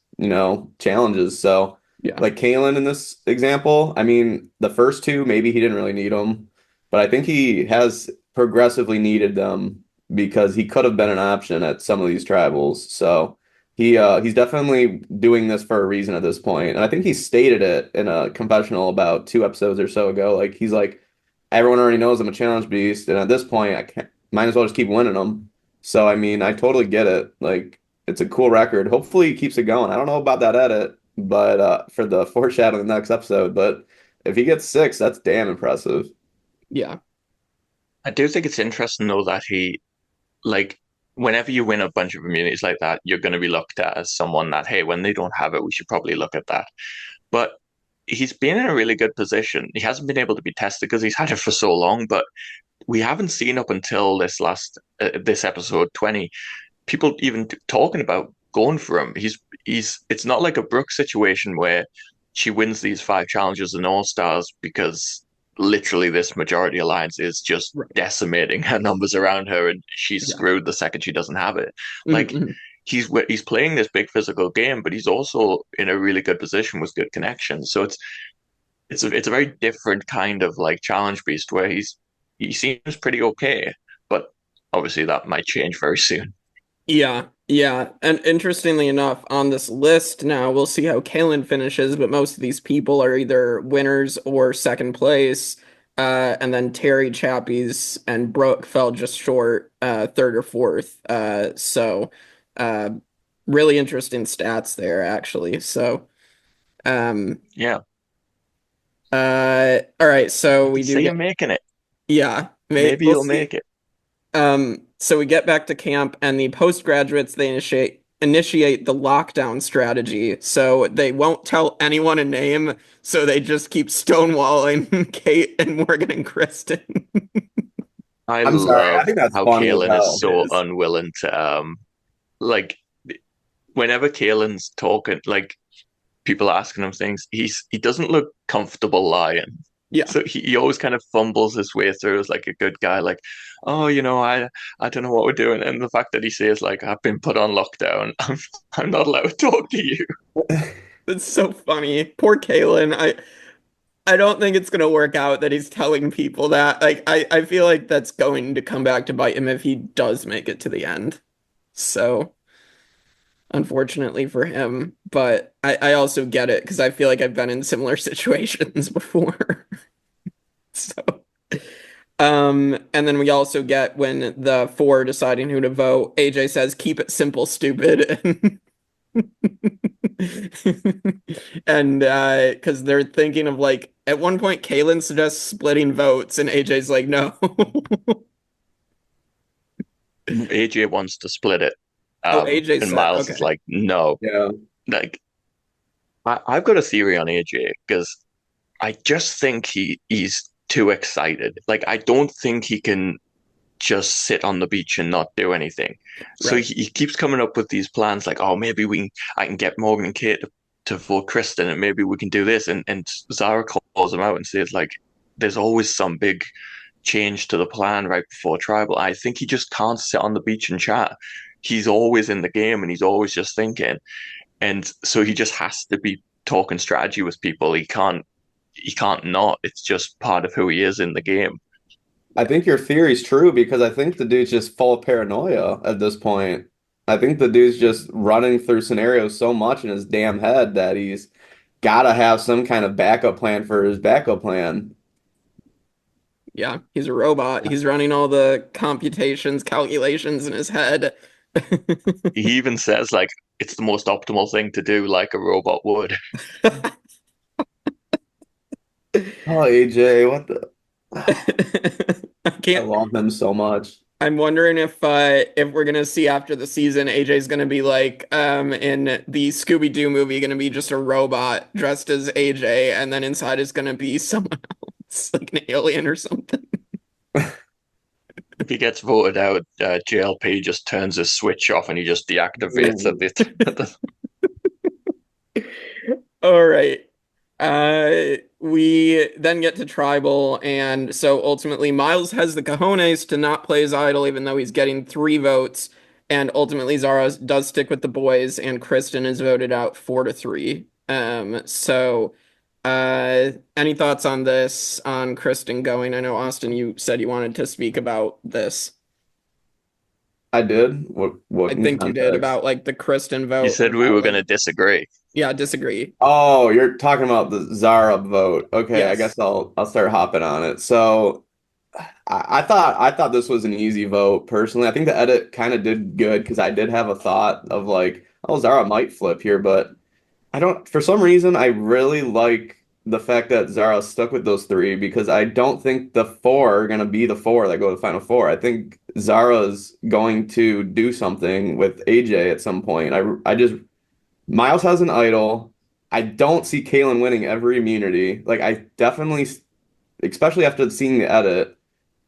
challenges. So Yeah. like Kaelan in this example, I mean, the first two, maybe he didn't really need them, but I think he has progressively needed them because he could have been an option at some of these tribals. So he's definitely doing this for a reason at this point. And I think he stated it in a confessional about 2 episodes or so ago. Like he's like, everyone already knows I'm a challenge beast, and at this point I can't, might as well just keep winning them. So I mean, I totally get it. Like it's a cool record. Hopefully he keeps it going. I don't know about that edit, but for the foreshadowing the next episode, but if he gets six, that's damn impressive. Yeah. I do think it's interesting though that he like whenever you win a bunch of immunities like that, you're going to be looked at as someone that, hey, when they don't have it, we should probably look at that. But he's been in a really good position. He hasn't been able to be tested because he's had it for so long, but we haven't seen up until this episode 20 people even talking about going for him. It's not like a Brooke situation where she wins these five challenges and all stars because literally this majority alliance is just Right. decimating her numbers around her and she's Yeah. screwed the second she doesn't have it. Like Mm-hmm. he's playing this big physical game, but he's also in a really good position with good connections. So it's a very different kind of like challenge beast where he seems pretty okay, but obviously that might change very soon. Yeah, yeah. And interestingly enough, on this list now, we'll see how Kaelan finishes, but most of these people are either winners or second place. And then Terry, Chappies, and Brooke fell just short, third or fourth. Uh, really interesting stats there, actually. So, um, Yeah, all right. So I we could do see get, him making it. yeah, Maybe we'll he'll see. make it. So we get back to camp, and the postgraduates they initiate initiate the lockdown strategy. So they won't tell anyone a name. So they just keep stonewalling Kate and Morgan and Kristen. I I'm sorry. I love think that's how funny as Kaelan is hell. so Is. unwilling to like whenever Kaelan's talking, like people asking him things, he doesn't look comfortable lying. Yeah. So he always kind of fumbles his way through as like a good guy, like, oh, I don't know what we're doing. And the fact that he says like I've been put on lockdown, I'm not allowed to talk to you. It's so funny. Poor Kaelan. I don't think it's gonna work out that he's telling people that. Like I feel like that's going to come back to bite him if he does make it to the end. So unfortunately for him, but I also get it because I feel like I've been in similar situations before. So and then we also get when the four deciding who to vote, AJ says, keep it simple, stupid. And because they're thinking of like at one point Kaelan suggests splitting votes and AJ's like, no. AJ wants to split it, Oh, AJ and said, Miles is okay. like, no. Yeah. Like I've got a theory on AJ because I just think he's too excited. Like I don't think he can just sit on the beach and not do anything. So Right. he keeps coming up with these plans like, oh, maybe I can get Morgan and Kate to vote Kristen and maybe we can do this. And Zara calls him out and says like, there's always some big change to the plan right before tribal. I think he just can't sit on the beach and chat. He's always in the game and he's always just thinking. And so he just has to be talking strategy with people. He can't not. It's just part of who he is in the game. I think your theory's true because I think the dude's just full of paranoia at this point. I think the dude's just running through scenarios so much in his damn head that he's got to have some kind of backup plan for his backup plan. Yeah, he's a robot. He's running all the computations, calculations in his head. He even says like it's the most optimal thing to do, like a robot would. Oh, AJ, what the? I I can't. love him so much. I'm wondering if we're gonna see after the season, AJ's gonna be like in the Scooby-Doo movie, gonna be just a robot dressed as AJ, and then inside is gonna be someone else, like an alien or something. If he gets voted out, JLP just turns his switch off and he just deactivates Ooh. it. All right. We then get to tribal, and so ultimately Miles has the cojones to not play his idol, even though he's getting 3 votes, and ultimately Zara does stick with the boys, and Kristen is voted out 4-3. So any thoughts on this, on Kristen going? I know Austin, you said you wanted to speak about this. I did. What I in think you did context? about like the Kristen You vote and said we about were going to like, disagree. yeah, disagree. Oh, you're talking about the Zara vote. Okay, I Yes. guess I'll start hopping on it. So I thought this was an easy vote personally. I think the edit kind of did good because I did have a thought of like, oh, Zara might flip here, but I don't, for some reason, I really like the fact that Zara stuck with those three because I don't think the four are going to be the four that go to the final four. I think Zara's going to do something with AJ at some point. I just, Miles has an idol. I don't see Kaelan winning every immunity. Like, I definitely, especially after seeing the edit,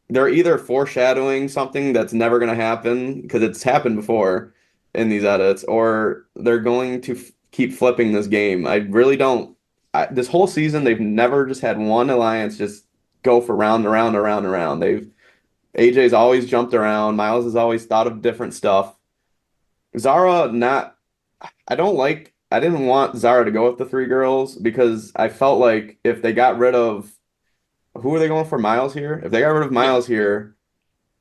they're either foreshadowing something that's never going to happen because it's happened before in these edits, or they're going to keep flipping this game. I really don't. This whole season, they've never just had one alliance just go for round and round and round and round. AJ's always jumped around. Miles has always thought of different stuff. Zara, not. I don't like. I didn't want Zara to go with the three girls because I felt like if they got rid of who are they going for Miles here? If they got rid of Yeah. Miles here,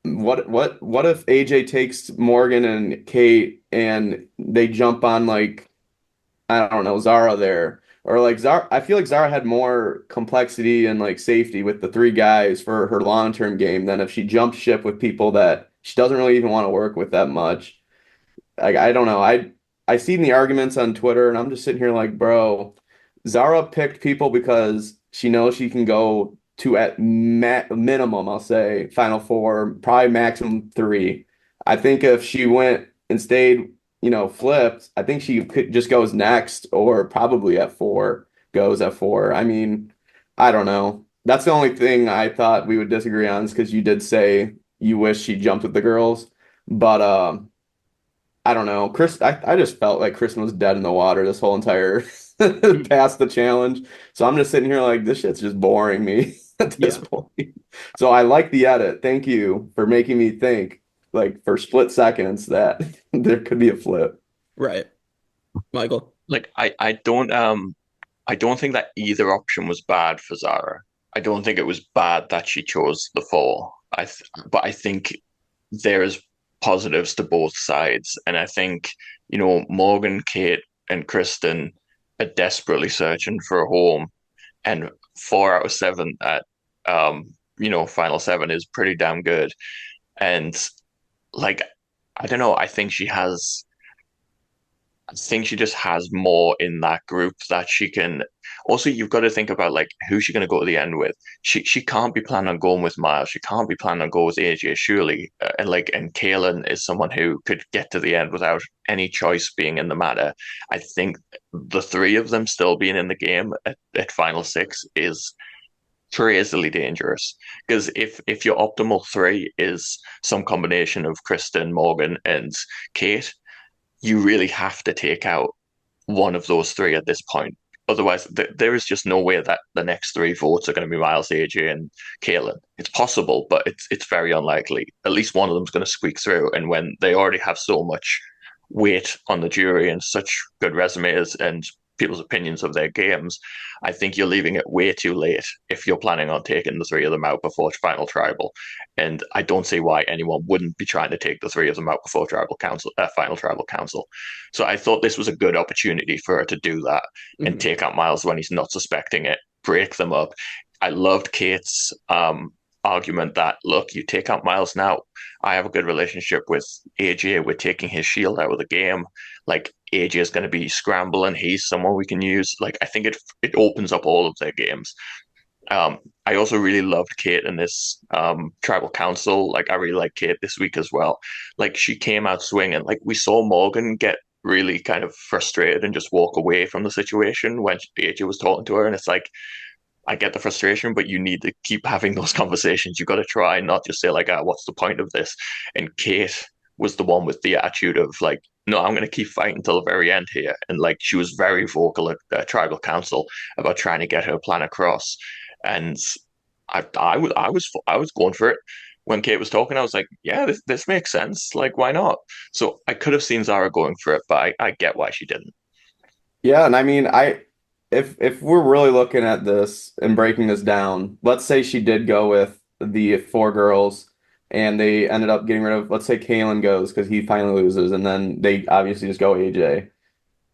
what if AJ takes Morgan and Kate and they jump on like I don't know, Zara there? Or like Zara, I feel like Zara had more complexity and like safety with the three guys for her long-term game than if she jumped ship with people that she doesn't really even want to work with that much. Like I don't know. I seen the arguments on Twitter and I'm just sitting here like, bro, Zara picked people because she knows she can go to at minimum, I'll say Final Four, probably maximum three. I think if she went and stayed flipped, I think she could just goes next or probably at four, goes at four. I mean, I don't know. That's the only thing I thought we would disagree on is because you did say you wish she jumped with the girls. But I don't know. I just felt like Kristen was dead in the water this whole entire past the challenge. So I'm just sitting here like this shit's just boring me at this point. So I like the edit. Thank you for making me think like for split seconds that there could be a flip. Right. Michael. Like I don't think that either option was bad for Zara. I don't think it was bad that she chose the four. But I think there's positives to both sides, and I think Morgan, Kate, and Kristen are desperately searching for a home, and 4 out of 7 at final seven is pretty damn good. And like I don't know, I think she just has more in that group that she can. Also, you've got to think about like who's she going to go to the end with. She can't be planning on going with Miles. She can't be planning on going with AJ surely. And Kaelan is someone who could get to the end without any choice being in the matter. I think the three of them still being in the game at final six is crazily dangerous because if your optimal three is some combination of Kristen, Morgan, and Kate, you really have to take out one of those three at this point. Otherwise, there is just no way that the next three votes are going to be Miles, AJ, and Kaelan. It's possible, but it's very unlikely. At least one of them's going to squeak through. And when they already have so much weight on the jury and such good resumes and people's opinions of their games, I think you're leaving it way too late if you're planning on taking the three of them out before final tribal. And I don't see why anyone wouldn't be trying to take the three of them out before final tribal council. So I thought this was a good opportunity for her to do that and take out Miles when he's not suspecting it, break them up. I loved Kate's argument that, look, you take out Miles now. I have a good relationship with AJ. We're taking his shield out of the game. Like, AJ is going to be scrambling. He's someone we can use. Like, I think it opens up all of their games. I also really loved Kate in this tribal council. Like, I really like Kate this week as well. Like, she came out swinging. Like, we saw Morgan get really kind of frustrated and just walk away from the situation when AJ was talking to her. And it's like, I get the frustration, but you need to keep having those conversations. You've got to try and not just say like, what's the point of this? And Kate was the one with the attitude of like, no, I'm going to keep fighting until the very end here. And like, she was very vocal at tribal council about trying to get her plan across. And I was going for it when Kate was talking. I was like, yeah, this makes sense. Like, why not? So I could have seen Zara going for it, but I get why she didn't. Yeah, and I mean, if we're really looking at this and breaking this down, let's say she did go with the four girls and they ended up getting rid of, let's say Kaelan goes because he finally loses, and then they obviously just go AJ.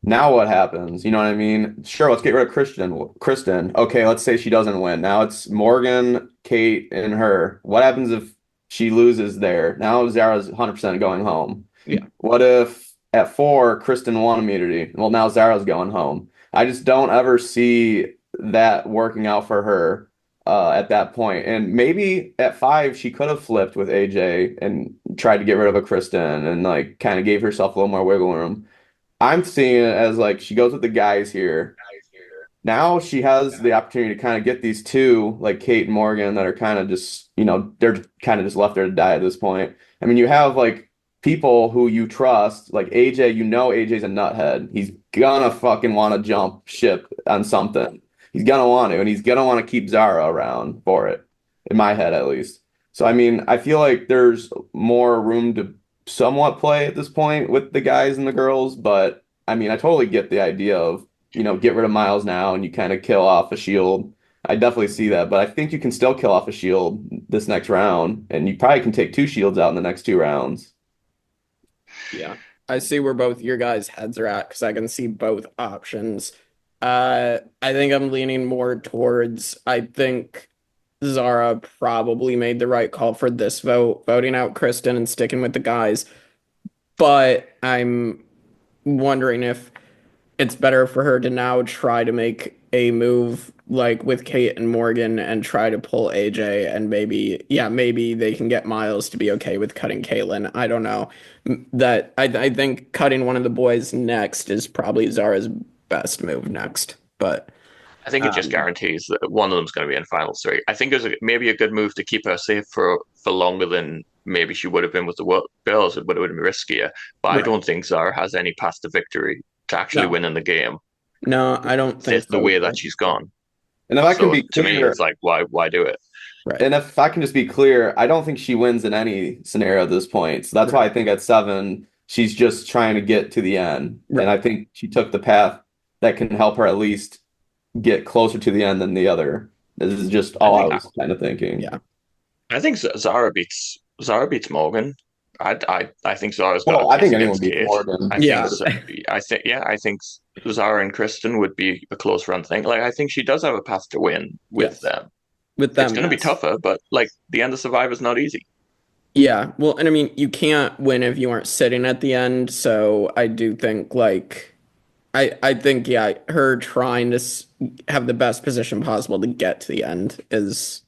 Now what happens? You know what I mean? Sure, let's get rid of Kristen. Okay, let's say she doesn't win. Now it's Morgan, Kate, and her. What happens if she loses there? Now Zara's 100% going home. Yeah. What if at four, Kristen won immunity? Well, now Zara's going home. I just don't ever see that working out for her at that point. And maybe at five, she could have flipped with AJ and tried to get rid of a Kristen and like kind of gave herself a little more wiggle room. I'm seeing it as like she goes with the guys here. Now she has the opportunity to kind of get these two, like Kate and Morgan, that are kind of just, they're kind of just left there to die at this point. I mean, you have like people who you trust, like AJ, AJ's a nuthead. He's gonna fucking want to jump ship on something. He's gonna want to, and he's gonna want to keep Zara around for it, in my head at least. So, I mean, I feel like there's more room to somewhat play at this point with the guys and the girls, but I mean, I totally get the idea of, get rid of Miles now and you kind of kill off a shield. I definitely see that, but I think you can still kill off a shield this next round, and you probably can take two shields out in the next two rounds. Yeah, I see where both your guys' heads are at because I can see both options. I think I'm leaning more towards, I think Zara probably made the right call for this vote, voting out Kristen and sticking with the guys. But I'm wondering if it's better for her to now try to make a move like with Kate and Morgan and try to pull AJ and maybe they can get Miles to be okay with cutting Kaelan. I don't know. I think cutting one of the boys next is probably Zara's best move next. But I think it just guarantees that one of them's going to be in final three. I think it's maybe a good move to keep her safe for longer than maybe she would have been with the girls. It would have been riskier. But I right. don't think Zara has any path to victory to actually No. win in the game. No, I don't think The so way either. that she's gone. And if I can So be to me, clear, it's like, why do it? Right. and if I can just be clear, I don't think she wins in any scenario at this point. So that's why I think at 7, she's just trying to get to the end. Right. And I think she took the path that can help her at least get closer to the end than the other. This is just all I was kind of thinking. Yeah. I think Zara beats Morgan. I think Zara's got Well, a I think case anyone against beats Kate. Morgan. Yeah. I think Zara and Kristen would be a close run thing. Like I think she does have a path to win with Yes. them. With them, It's going to be yes. tougher, but like the end of Survivor's not easy. Yeah, well, and I mean, you can't win if you aren't sitting at the end. So I do think, like, I think, yeah, her trying to have the best position possible to get to the end is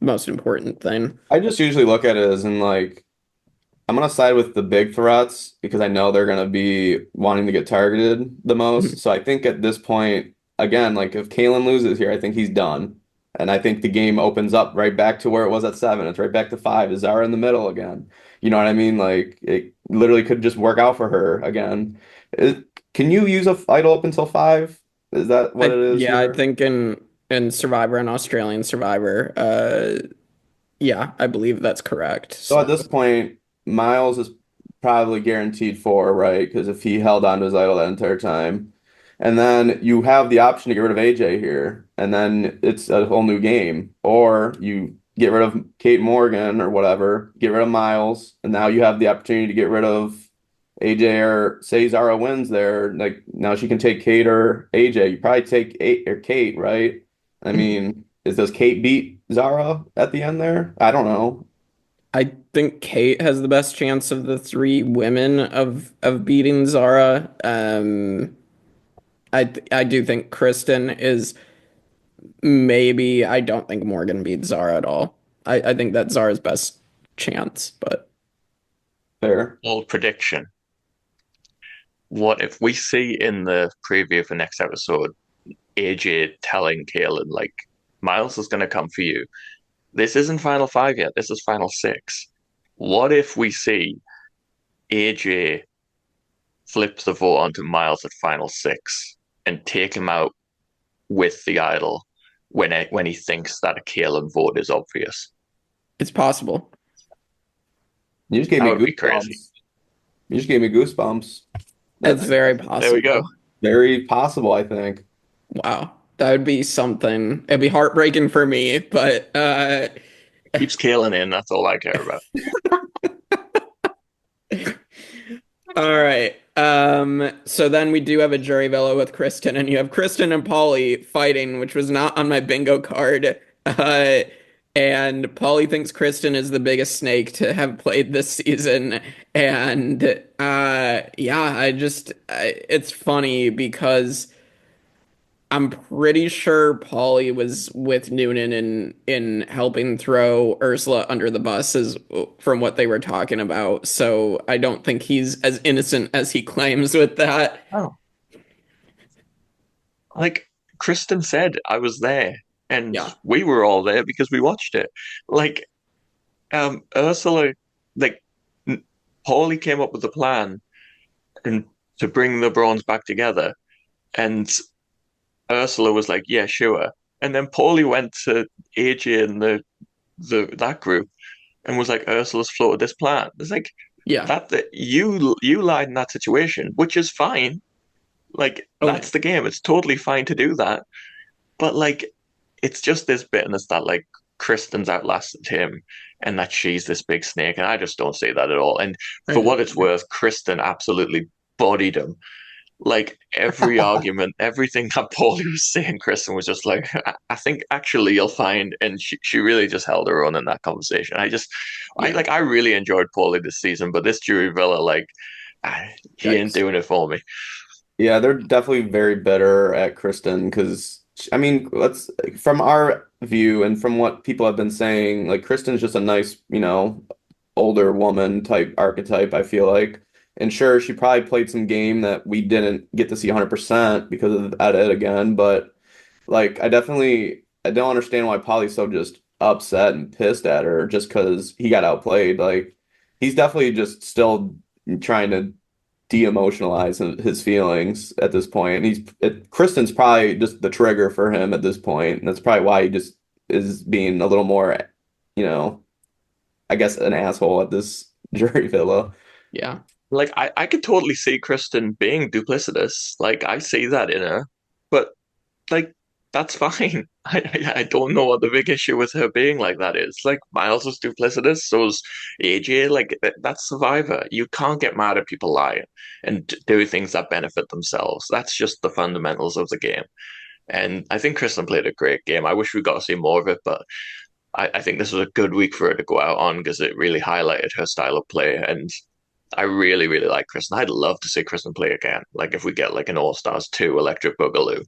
the most important thing. I just usually look at it as in like, I'm gonna side with the big threats because I know they're gonna be wanting to get targeted the most. So I think at this point, again, like if Kaelan loses here, I think he's done. And I think the game opens up right back to where it was at 7. It's right back to 5. Is Zara in the middle again? You know what I mean? Like it literally could just work out for her again. Can you use a idol up until 5? Is that what it is Yeah, I here? think in Survivor and Australian Survivor, yeah, I believe that's correct. So at So this point, Miles is probably guaranteed 4, right? Because if he held on to his idol that entire time. And then you have the option to get rid of AJ here, and then it's a whole new game. Or you get rid of Kate Morgan or whatever, get rid of Miles, and now you have the opportunity to get rid of AJ or say Zara wins there. Like now she can take Kate or AJ. You probably take Kate, right? I mean, does Kate beat Zara at the end there? I don't know. I think Kate has the best chance of the three women of beating Zara. I do think Kristen is maybe. I don't think Morgan beats Zara at all. I think that's Zara's best chance, but Fair. Bold prediction. What if we see in the preview for next episode AJ telling Kaelan like Miles is going to come for you? This isn't final 5 yet. This is final 6. What if we see AJ flip the vote onto Miles at final 6 and take him out with the idol when he thinks that a Kaelan vote is obvious? it's possible. You just gave That me would be crazy. goosebumps. You just gave me goosebumps. It's very There we go. possible. Very possible, I think. Wow. That would be something. It'd be heartbreaking for me, but Keeps Kaelan in. That's all I care about. all right. So then we do have a jury villa with Kristen, and you have Kristen and Polly fighting, which was not on my bingo card. And Polly thinks Kristen is the biggest snake to have played this season. And yeah, it's funny because I'm pretty sure Paulie was with Noonan in helping throw Ursula under the bus as from what they were talking about. So I don't think he's as innocent as he claims with that. Oh. Like Kristen said, I was there, and Yeah. we were all there because we watched it. Like, Ursula, like, Paulie came up with the plan and to bring the Brawns back together, and Ursula was like, "Yeah, sure." And then Paulie went to AJ and the that group and was like, "Ursula's floated this plan." It's like Yeah. that you lied in that situation, which is fine. Like Oh, that's the game. It's totally fine to do that. But like, it's just this bitterness that like Kristen's outlasted him, and that she's this big snake, and I just don't see that at all. And for what it's worth, Kristen absolutely bodied him. Like every argument, everything that Paulie was saying, Kristen was just like, I think actually you'll find, and she really just held her own in that conversation. I really enjoyed Paulie this season, but this jury villa, like, he ain't doing it for me. Yeah, they're definitely very bitter at Kristen because I mean, let's from our view and from what people have been saying, like Kristen's just a nice, older woman type archetype, I feel like. And sure, she probably played some game that we didn't get to see 100% because of the edit again, but like I don't understand why Polly's so just upset and pissed at her just because he got outplayed. Like he's definitely just still trying to de-emotionalize his feelings at this point. And Kristen's probably just the trigger for him at this point, and that's probably why he just is being a little more, you know, I guess an asshole at this jury villa. Yeah. Like I could totally see Kristen being duplicitous. Like I see that in her, but like that's fine. I don't know what the big issue with her being like that is. Like Miles was duplicitous, so was AJ. Like that's Survivor. You can't get mad at people lying and do things that benefit themselves. That's just the fundamentals of the game. And I think Kristen played a great game. I wish we got to see more of it, but I think this was a good week for her to go out on because it really highlighted her style of play. And I really, really like Kristen. I'd love to see Kristen play again. Like if we get like an All Stars 2 Electric Boogaloo.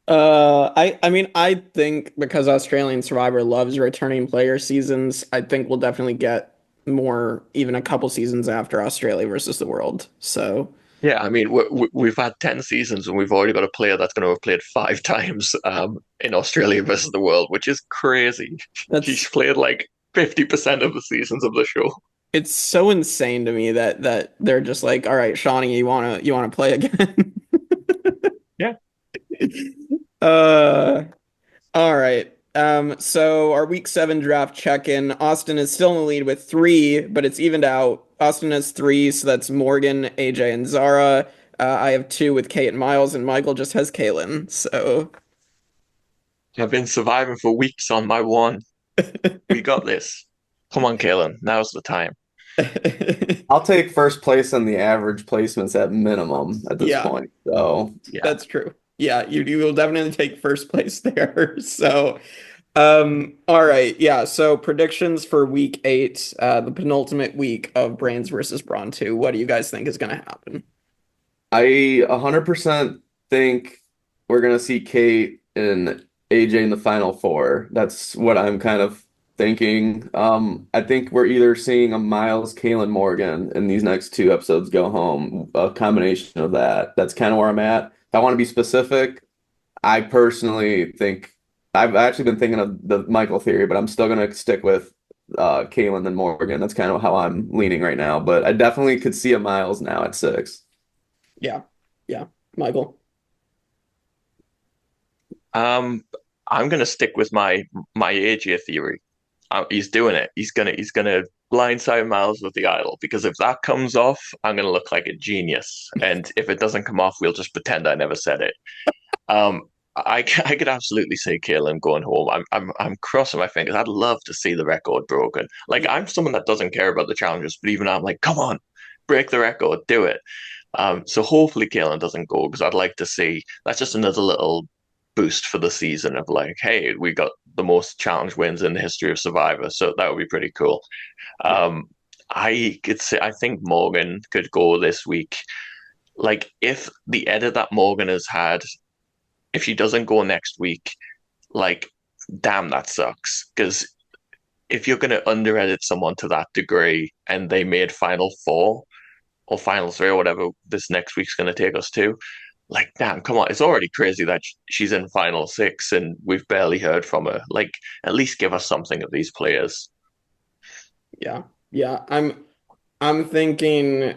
I mean, I think because Australian Survivor loves returning player seasons, I think we'll definitely get more, even a couple seasons after Australia versus the world. So Yeah, I mean, we've had 10 seasons and we've already got a player that's going to have played 5 times in Australia versus the world, which is crazy. She's that's played like 50% of the seasons of the show. it's so insane to me that they're just like, all right, Shawnee, you wanna play again? Yeah. Uh, all right. So our week 7 draft check-in. Austin is still in the lead with 3, but it's evened out. Austin has 3, so that's Morgan, AJ, and Zara. I have 2 with Kate and Miles, and Michael just has Kaelan. So I've been surviving for weeks on my one. We got this. Come on, Kaelan. Now's the time. I'll take first place on the average placements at minimum at this Yeah, point. So Yeah. that's true. Yeah, you will definitely take first place there. So all right, yeah. So predictions for week 8, the penultimate week of Brains versus Brawn 2. What do you guys think is gonna happen? I 100% think we're gonna see Kate and AJ in the final four. That's what I'm kind of thinking. I think we're either seeing a Miles, Kaelan, Morgan in these next 2 episodes go home, a combination of that. That's kind of where I'm at. If I want to be specific, I personally think I've actually been thinking of the Michael theory, but I'm still gonna stick with Kaelan and Morgan. That's kind of how I'm leaning right now. But I definitely could see a Miles now at 6. Yeah, yeah, Michael. Um, I'm gonna stick with my AJ theory. He's doing it. He's gonna blindside Miles with the idol because if that comes off, I'm gonna look like a genius. And if it doesn't come off, we'll just pretend I never said it. Um, I could absolutely see Kaelan going home. I'm crossing my fingers. I'd love to see the record broken. Like Yeah, I'm someone that doesn't care about the challenges, but even I'm like, come on, break the record, do it. So hopefully Kaelan doesn't go because I'd like to see that's just another little boost for the season of like, hey, we got the most challenge wins in the history of Survivor, so that would be pretty cool. yeah, Um, I could say I think Morgan could go this week. Like if the edit that Morgan has had, if she doesn't go next week, like damn, that sucks. Because if you're gonna under edit someone to that degree and they made final four or final three or whatever this next week's gonna take us to, like damn, come on, it's already crazy that she's in final six and we've barely heard from her. Like at least give us something of these players. yeah, yeah. I'm thinking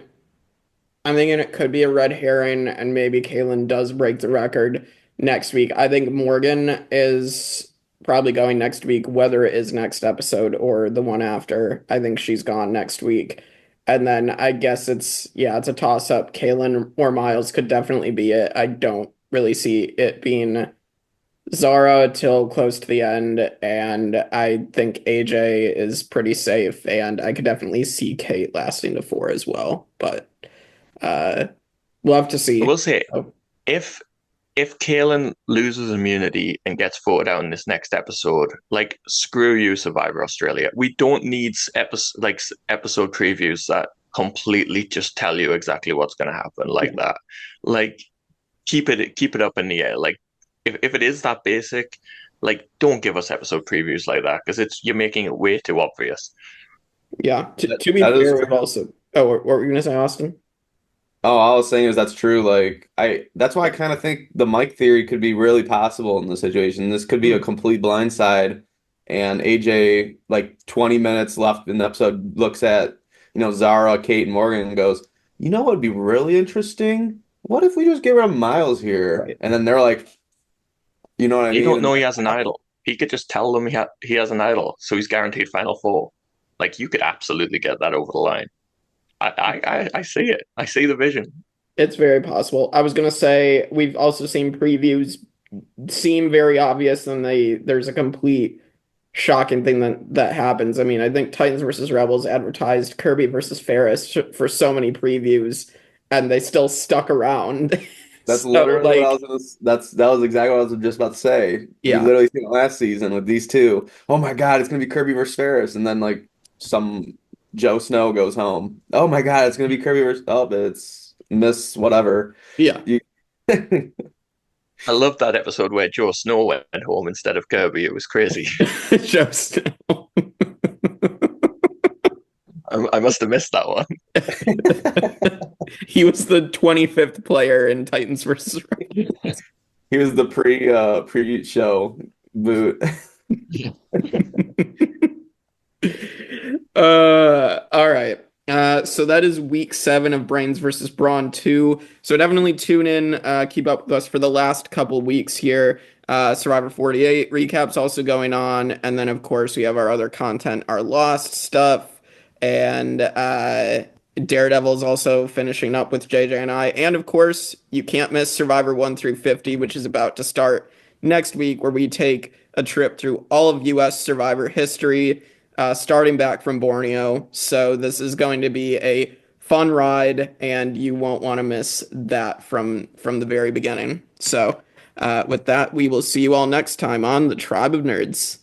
I'm thinking it could be a red herring, and maybe Kaelan does break the record next week. I think Morgan is probably going next week, whether it is next episode or the one after. I think she's gone next week. And then I guess it's a toss up. Kaelan or Miles could definitely be it. I don't really see it being Zara till close to the end, and I think AJ is pretty safe, and I could definitely see Kate lasting to 4 as well. But uh, we'll have to I see. will say Oh, if if Kaelan loses immunity and gets voted out in this next episode, like screw you, Survivor Australia. We don't need episode previews that completely just tell you exactly what's going to happen like that. Like keep it up in the air. Like if it is that basic, like don't give us episode previews like that because you're making it way too obvious. Yeah. To be That is fair, we've true. also. Oh, what were you gonna say, Austin? Oh, all I was saying is that's true. Like that's why I kind of think the Mike theory could be really possible in this situation. This could be a complete blindside, and AJ, like 20 minutes left in the episode, looks at, Zara, Kate, and Morgan and goes, you know what would be really interesting? What if we just get rid of Miles here? Right. And then they're like, you know what I You mean? don't And know he has an idol. He could just tell them he has an idol, so he's guaranteed Final Four. Like you could absolutely get that over the line. I see it. I see the vision. It's very possible. I was gonna say we've also seen previews seem very obvious, and there's a complete shocking thing that happens. I mean, I think Titans versus Rebels advertised Kirby versus Ferris for so many previews, and they still stuck around. That's So literally what I like, was that was exactly what I was just about to say. We yeah, literally seen it last season with these two. Oh my God, it's gonna be Kirby versus Ferris, and then like some Joe Snow goes home. Oh my God, it's gonna be Kirby versus it's Miss whatever. yeah, You I love that episode where Joe Snow went home instead of Kirby. It was crazy. just I must have missed that one. he was the 25th player in Titans versus Rebels. he was the pre-show boot. All right. So that is week 7 of Brains versus Brawn 2. So definitely tune in, keep up with us for the last couple weeks here. Survivor 48 recaps also going on, and then of course we have our other content, our Lost stuff, and Daredevil's also finishing up with JJ and I, and of course you can't miss Survivor 1 through 50, which is about to start next week, where we take a trip through all of U.S. Survivor history, starting back from Borneo. So this is going to be a fun ride, and you won't want to miss that from the very beginning. So with that, we will see you all next time on the Tribe of Nerds.